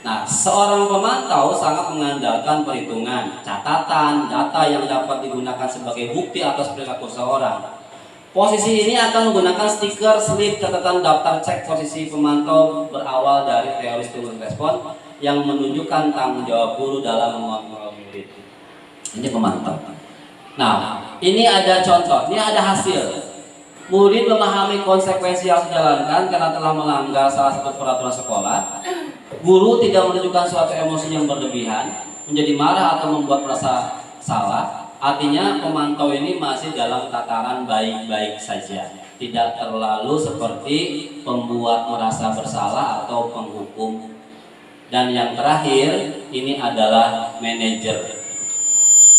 Nah, seorang pemantau sangat mengandalkan perhitungan, catatan, data yang dapat digunakan sebagai bukti atas perilaku seseorang. Posisi ini akan menggunakan stiker, slip, catatan, daftar cek. Posisi pemantau berawal dari teori stimulus respon yang menunjukkan tanggung jawab guru dalam mengontrol murid. Ini pemantau. Nah, ini ada contoh, ini ada hasil. Murid memahami konsekuensi yang dijalankan karena telah melanggar salah satu peraturan sekolah. Guru tidak menunjukkan suatu emosi yang berlebihan, menjadi marah atau membuat merasa salah. Artinya pemantau ini masih dalam tataran baik-baik saja, tidak terlalu seperti pembuat merasa bersalah atau penghukum. Dan yang terakhir, ini adalah manajer.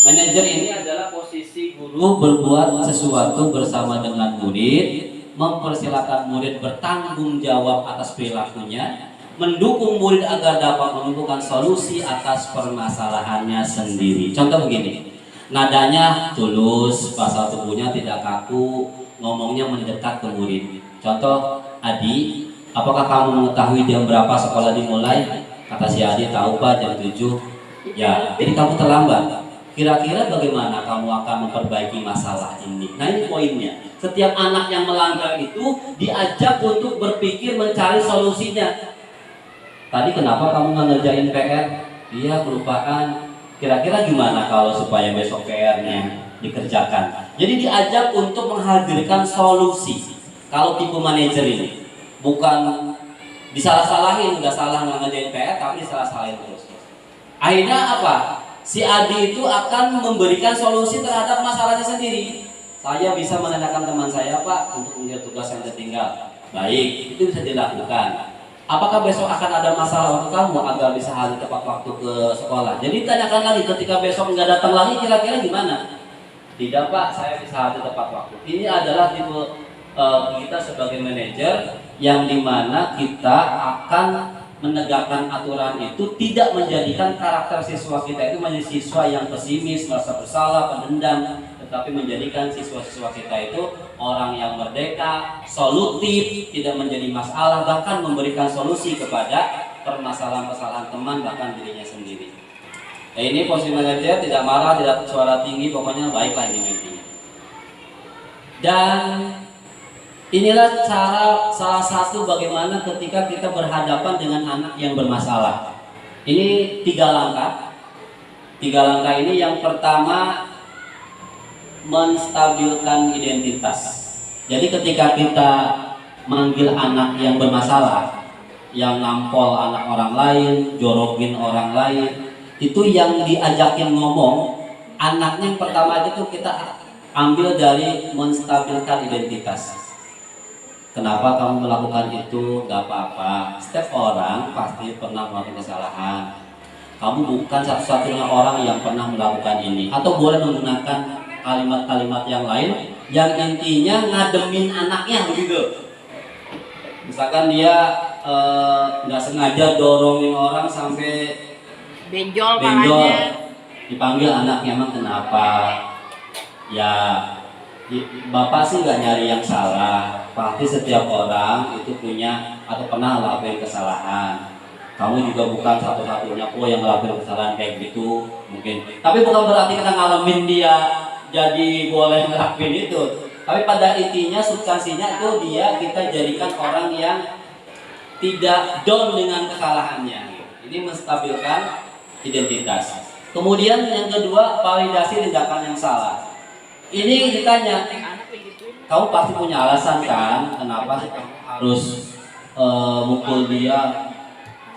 Manajer ini adalah posisi guru berbuat sesuatu bersama dengan murid, mempersilahkan murid bertanggung jawab atas perilakunya, mendukung murid agar dapat menemukan solusi atas permasalahannya sendiri. Contoh begini, nadanya tulus, bahasa tubuhnya tidak kaku, ngomongnya mendekat ke murid. Contoh, Adi, apakah kamu mengetahui jam berapa sekolah dimulai? Kata si Adi, tahu Pak, jam 7. Ya, jadi kamu terlambat. Kira-kira bagaimana kamu akan memperbaiki masalah ini? Nah, ini poinnya. Setiap anak yang melanggar itu diajak untuk berpikir mencari solusinya. Tadi kenapa kamu nggak ngerjain PR? Iya, kelupaan. Kira-kira gimana kalau supaya besok PR-nya dikerjakan? Jadi diajak untuk menghadirkan solusi. Kalau tipe manajer ini bukan disalah-salahin, nggak salah nggak ngerjain PR, tapi disalah-salahin terus. Akhirnya apa? Si Adi itu akan memberikan solusi terhadap masalahnya sendiri. Saya bisa menanyakan teman saya, Pak, untuk mengerjakan tugas yang tertinggal. Baik, itu bisa dilakukan. Apakah besok akan ada masalah untuk kamu agar bisa hadir tepat waktu ke sekolah? Jadi tanyakan lagi, ketika besok nggak datang lagi, kira-kira gimana? Tidak Pak, saya bisa hadir tepat waktu. Ini adalah tipe kita sebagai manajer yang dimana kita akan menegakkan aturan itu, tidak menjadikan karakter siswa kita itu menjadi siswa yang pesimis, merasa bersalah, pendendam, tetapi menjadikan siswa-siswa kita itu orang yang merdeka, solutif, tidak menjadi masalah, bahkan memberikan solusi kepada permasalahan-permasalahan teman, bahkan dirinya sendiri. Ini posisi manajer, tidak marah, tidak suara tinggi, pokoknya baiklah ini intinya. Dan inilah cara salah satu bagaimana ketika kita berhadapan dengan anak yang bermasalah. Ini 3 langkah. 3 langkah ini yang pertama menstabilkan identitas. Jadi ketika kita manggil anak yang bermasalah, yang nampol anak orang lain, jorokin orang lain, itu yang diajakin ngomong, anaknya yang pertama itu kita ambil dari menstabilkan identitas. Kenapa kamu melakukan itu? Gak apa-apa. Setiap orang pasti pernah melakukan kesalahan. Kamu bukan satu-satunya orang yang pernah melakukan ini. Atau boleh menggunakan kalimat-kalimat yang lain yang intinya ngademin anaknya begitu. Misalkan dia nggak sengaja dorongin orang sampai benjol, dipanggil anaknya, emang kenapa? Ya bapak sih nggak nyari yang salah, pasti setiap orang itu punya atau pernah ngelakuin kesalahan. Kamu juga bukan satu-satunya kok yang ngelakuin kesalahan kayak gitu mungkin. Tapi bukan berarti kita ngalamin dia jadi boleh ngelakuin itu. Tapi pada intinya substansinya itu dia kita jadikan orang yang tidak down dengan kesalahannya. Ini menstabilkan identitas. Kemudian yang kedua, validasi tindakan yang salah. Ini ditanya, kamu pasti punya alasan kan? Kenapa sih kamu harus mukul dia?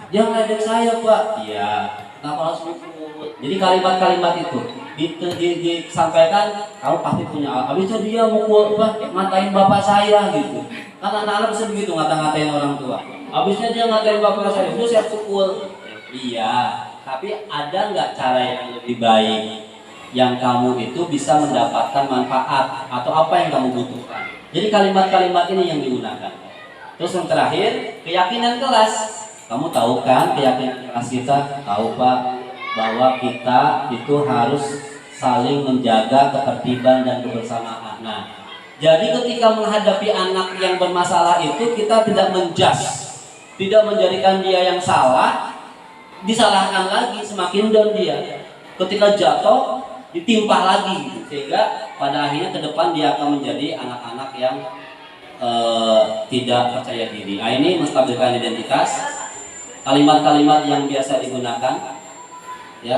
Dia ngeledek saya pak. Iya. Kenapa harus mukul? Jadi kalimat-kalimat itu disampaikan, kamu pasti punya alasan. Habisnya dia mukul, ngatain bapak saya gitu. Kan anak-anak bisa begitu ngata-ngatain orang tua. Habisnya dia ngatain bapak saya, itu saya pukul. Iya. Tapi ada nggak cara yang lebih baik yang kamu itu bisa mendapatkan manfaat atau apa yang kamu butuhkan? Jadi kalimat-kalimat ini yang digunakan. Terus yang terakhir, keyakinan kelas. Kamu tahu kan keyakinan kelas kita? Tahu pak, bahwa kita itu harus saling menjaga ketertiban dan kebersamaan. Nah, jadi ketika menghadapi anak yang bermasalah itu kita tidak menjudge, tidak menjadikan dia yang salah, disalahkan lagi, semakin down dia. Ketika jatuh, ditimpa lagi, sehingga pada akhirnya ke depan dia akan menjadi anak-anak yang tidak percaya diri. Nah, ini menstabilkan identitas. Kalimat-kalimat yang biasa digunakan, ya,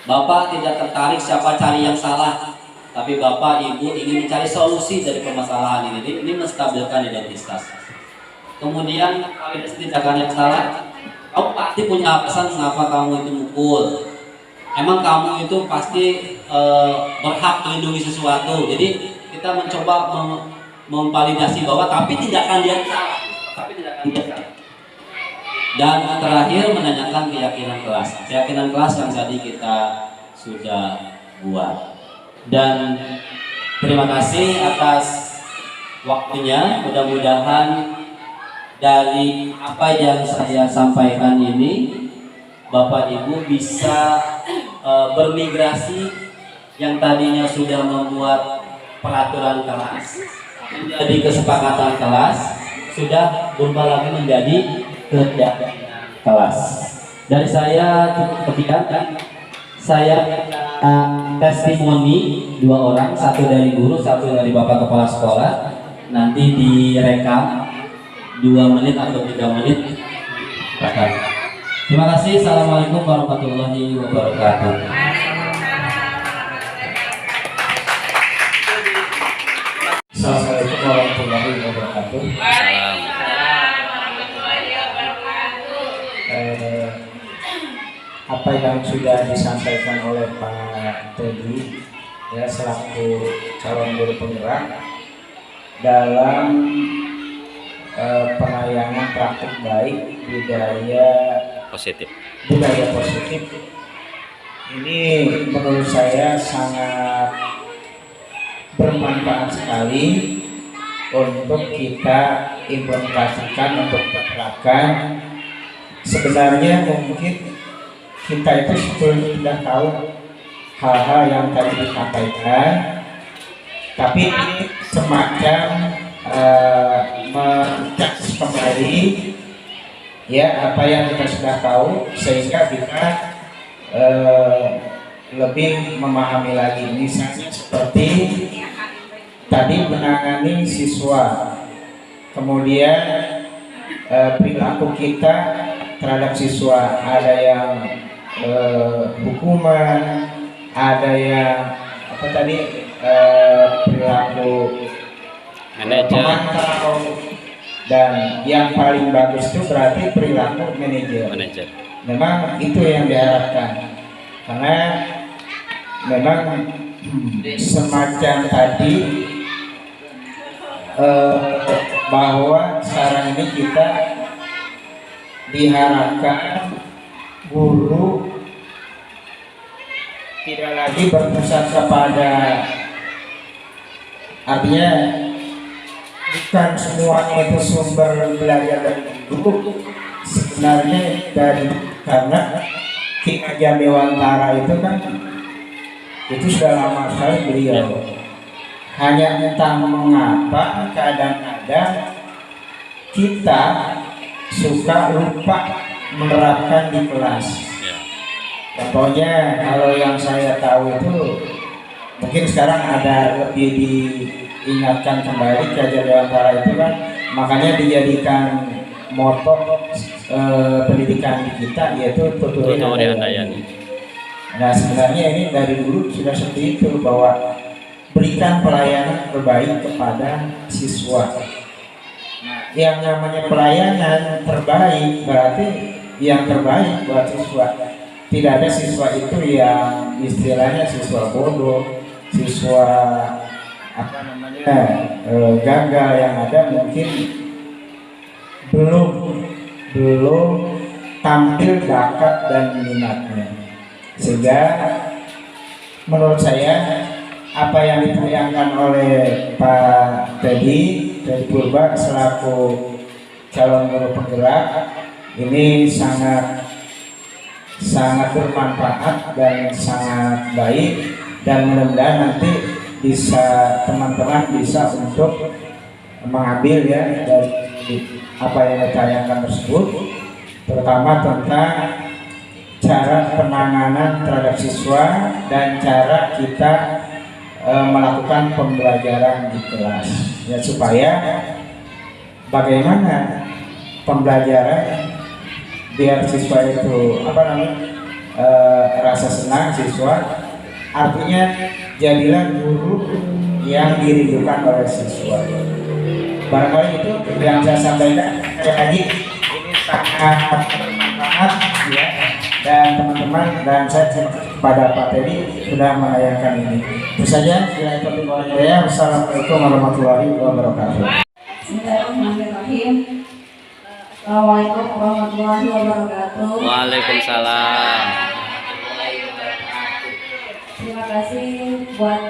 Bapak tidak tertarik siapa cari yang salah, tapi Bapak Ibu ingin mencari solusi dari permasalahan ini. Ini menstabilkan identitas. Kemudian validasi tindakan yang salah. Kamu pasti punya alasan mengapa kamu itu mukul. Emang kamu itu pasti berhak melindungi sesuatu. Jadi kita mencoba memvalidasi bahwa tapi tindakan dia salah. Dan terakhir menanyakan keyakinan kelas. Keyakinan kelas yang tadi kita sudah buat. Dan terima kasih atas waktunya. Mudah-mudahan dari apa yang saya sampaikan ini Bapak Ibu bisa bermigrasi yang tadinya sudah membuat peraturan kelas menjadi kesepakatan kelas, sudah berubah lagi menjadi keyakinan kelas. Dari saya sekian, saya testimoni 2 orang, satu dari guru, satu dari Bapak Kepala Sekolah. Nanti direkam 2 menit atau 3 menit. Terima kasih. Assalamualaikum warahmatullahi wabarakatuh. Assalamualaikum warahmatullahi wabarakatuh. Apa yang sudah disampaikan oleh Pak Teddy ya selaku calon guru penggerak dalam penayangan praktik baik budaya positif ini menurut saya sangat bermanfaat sekali untuk kita implementasikan, untuk terapkan. Sebenarnya mungkin kita itu sudah tahu hal-hal yang tadi disampaikan, tapi ini semacam mencek kembali ya apa yang kita sudah tahu sehingga kita lebih memahami lagi, misalnya seperti tadi menangani siswa, kemudian perilaku kita terhadap siswa, ada yang hukuman, ada yang apa tadi perilaku pemantau, dan yang paling bagus itu berarti perilaku manajer. Memang itu yang diharapkan, karena memang semacam tadi bahwa sekarang ini kita diharapkan guru tidak lagi berpusat kepada, artinya bukan semuanya itu sumber belajar dari guru, sebenarnya karena Ki Hajar Dewantara itu kan itu sudah lama sekali beliau, hanya entah mengapa kadang-kadang kita suka lupa menerapkan di kelas. Contohnya kalau yang saya tahu itu mungkin sekarang ada lebih diingatkan kembali Ki Hajar Dewantara itu kan, makanya dijadikan moto pendidikan kita yaitu tutur handayani. Nah sebenarnya ini dari dulu sudah seperti itu, bahwa berikan pelayanan terbaik kepada siswa. Nah, yang namanya pelayanan terbaik berarti yang terbaik buat siswa. Tidak ada siswa itu yang istilahnya siswa bodoh, siswa apa namanya gagal, yang ada mungkin belum tampil bakat dan minatnya. Sehingga menurut saya apa yang ditayangkan oleh Pak Teddy dari Purba selaku calon guru penggerak ini sangat bermanfaat dan sangat baik, dan mudah-mudahan nanti bisa teman-teman bisa untuk mengambil ya dari apa yang ditayangkan tersebut, terutama tentang cara penanganan terhadap siswa dan cara kita melakukan pembelajaran di kelas, ya, supaya bagaimana pembelajaran biar siswa itu rasa senang siswa, artinya jadilah guru yang dirindukan oleh siswa. Barangkali itu yang saya sampaikan. Lagi ini sangat ya, dan teman-teman dan saya kepada Pak Teddy sudah menayangkan ini. Itu saja. Wassalamualaikum warahmatullahi wabarakatuh. Bismillahirrahmanirrahim. Assalamualaikum warahmatullahi wabarakatuh. Waalaikumsalam. Terima kasih buat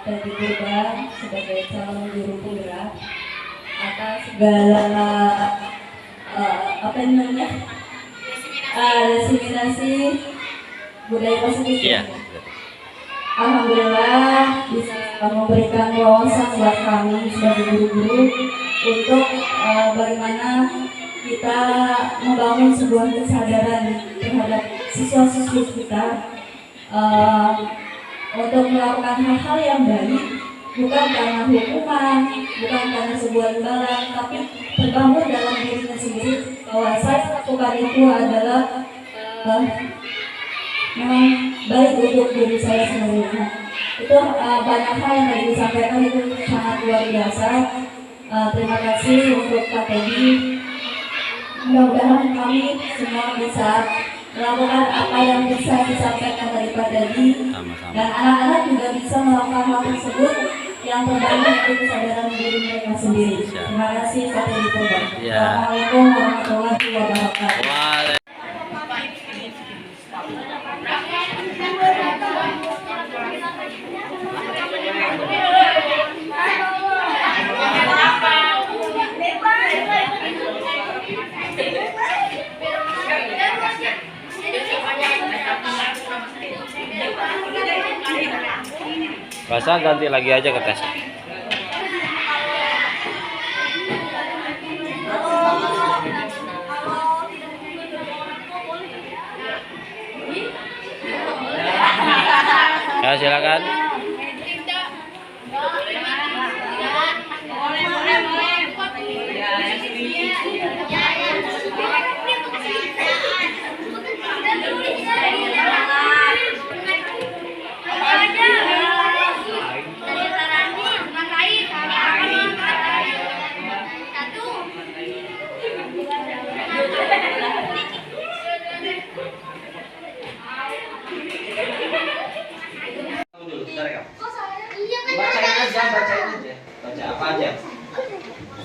Teddy Purba sebagai calon guru penggerak atas segala diseminasi budaya positif. Iya. Alhamdulillah bisa memberikan wawasan buat kami sebagai guru-guru untuk bagaimana kita membangun sebuah kesadaran terhadap siswa-siswi kita untuk melakukan hal-hal yang baik, bukan karena hukuman, bukan karena sebuah imbalan, tapi terbangun dalam dirinya sendiri bahwa saya lakukan itu adalah memang baik untuk diri saya sendiri. Itu banyak hal yang tadi disampaikan, itu sangat luar biasa. Terima kasih untuk Kak Teddy. Mudah-mudahan kami semua bisa melakukan apa yang bisa disampaikan dari Pak Teddy, dan anak-anak juga bisa melakukan hal tersebut yang terbangun dari kesadaran diri mereka sendiri. Terima kasih Pak Teddy Purba. Assalamualaikum warahmatullahi wabarakatuh. Bahasa ganti lagi aja ke tes. Ya, silakan. Bacain aja. Baca apa aja?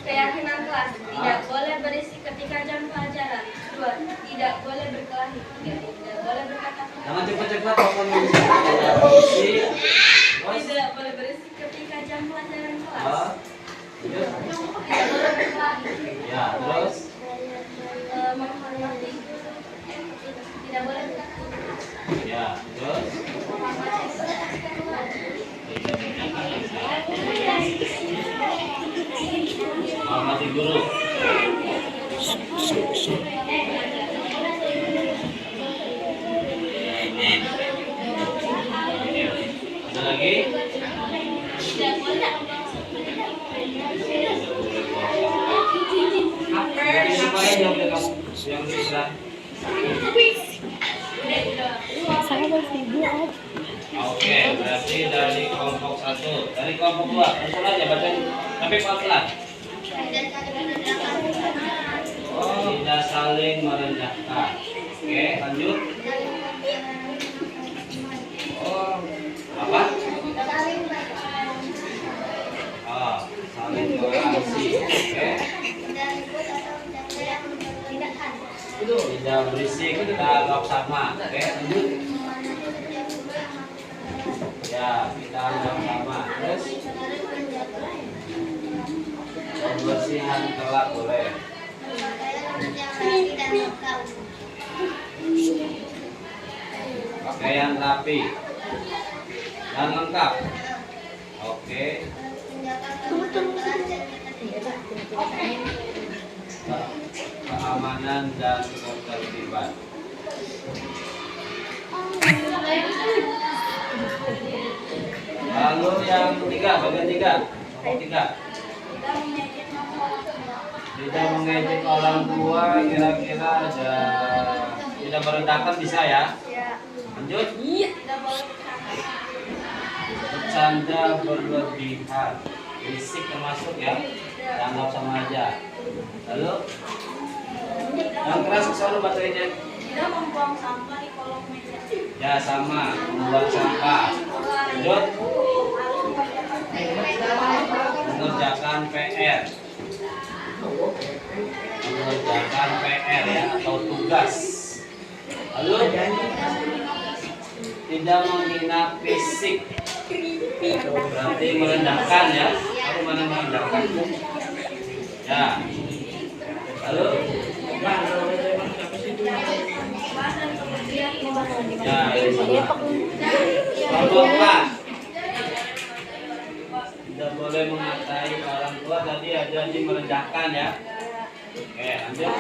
Keyakinan kelas tidak boleh berisik ketika jam pelajaran. 2. Tidak boleh berkelahi. 3. Tidak boleh berkata Jangan cepat-cepat telepon musik. Tidak boleh berisik ketika jam pelajaran kelas. Oh. Tidak boleh berkelahi. Ya, terus Menghormati. Tidak boleh berkata ya, terus hormati guru. Ada lagi? Jadi supaya jawab kamu yang bisa. Oke, berarti dari kelompok 1, dari kelompok 2, langsung aja baca, tapi pelan-pelan. Oh, tidak saling merendahkan. Oke, lanjut. Oh, apa? Oh, saling toleransi. Oke. Tidak berisik, kita anggap sama. Oke, lanjut. Ya, kita anggap sama. Terus kebersihan kelak boleh. Pakaian rapi dan lengkap. Oke. Keamanan dan ketertiban. Lalu yang ketiga, bagian 3, kelompok 3. Tidak mengejek orang tua, kira-kira ada tidak merendahkan bisa ya? Lanjut. Bercanda berlebihan, berisik termasuk ya, dianggap sama aja. Lalu yang keras selalu baterainya. Tidak membuang sampah di kolong meja. Ya sama, membuang sampah. Lanjut. Mengerjakan PR. Mengerjakan PR ya atau tugas. Lalu tidak menghina fisik. Berarti merendahkan ya. Aku mana merendahkan? Ya. Lalu ya, kelompok 4. Tidak boleh mengatai orang tua, tadi ada di merendahkan ya. Oke, lanjut.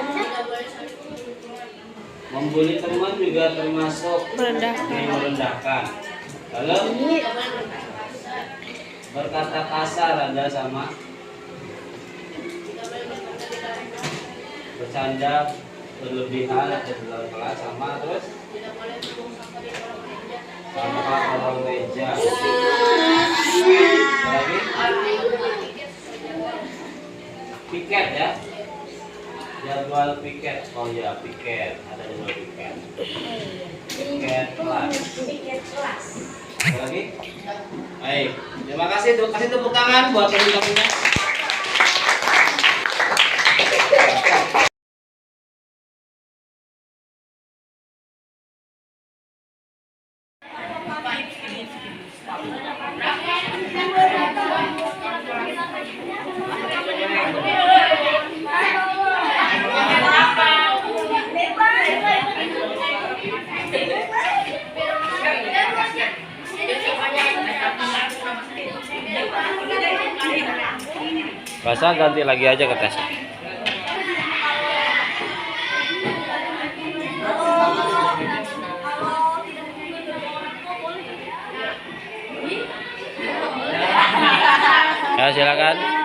Membuli teman juga termasuk merendahkan. Lalu berkata kasar ada sama. Bercanda berlebihan atau dalam kelas sama. Terus sampah kolong meja. Lagi piket ya, jadwal piket. Oh ya, piket, ada jadwal piket. Piket kelas. Ada lagi? Baik, terima kasih. Kasih tepuk tangan buat teman-temannya. Basah ganti lagi aja ke tesnya. Ya, silakan.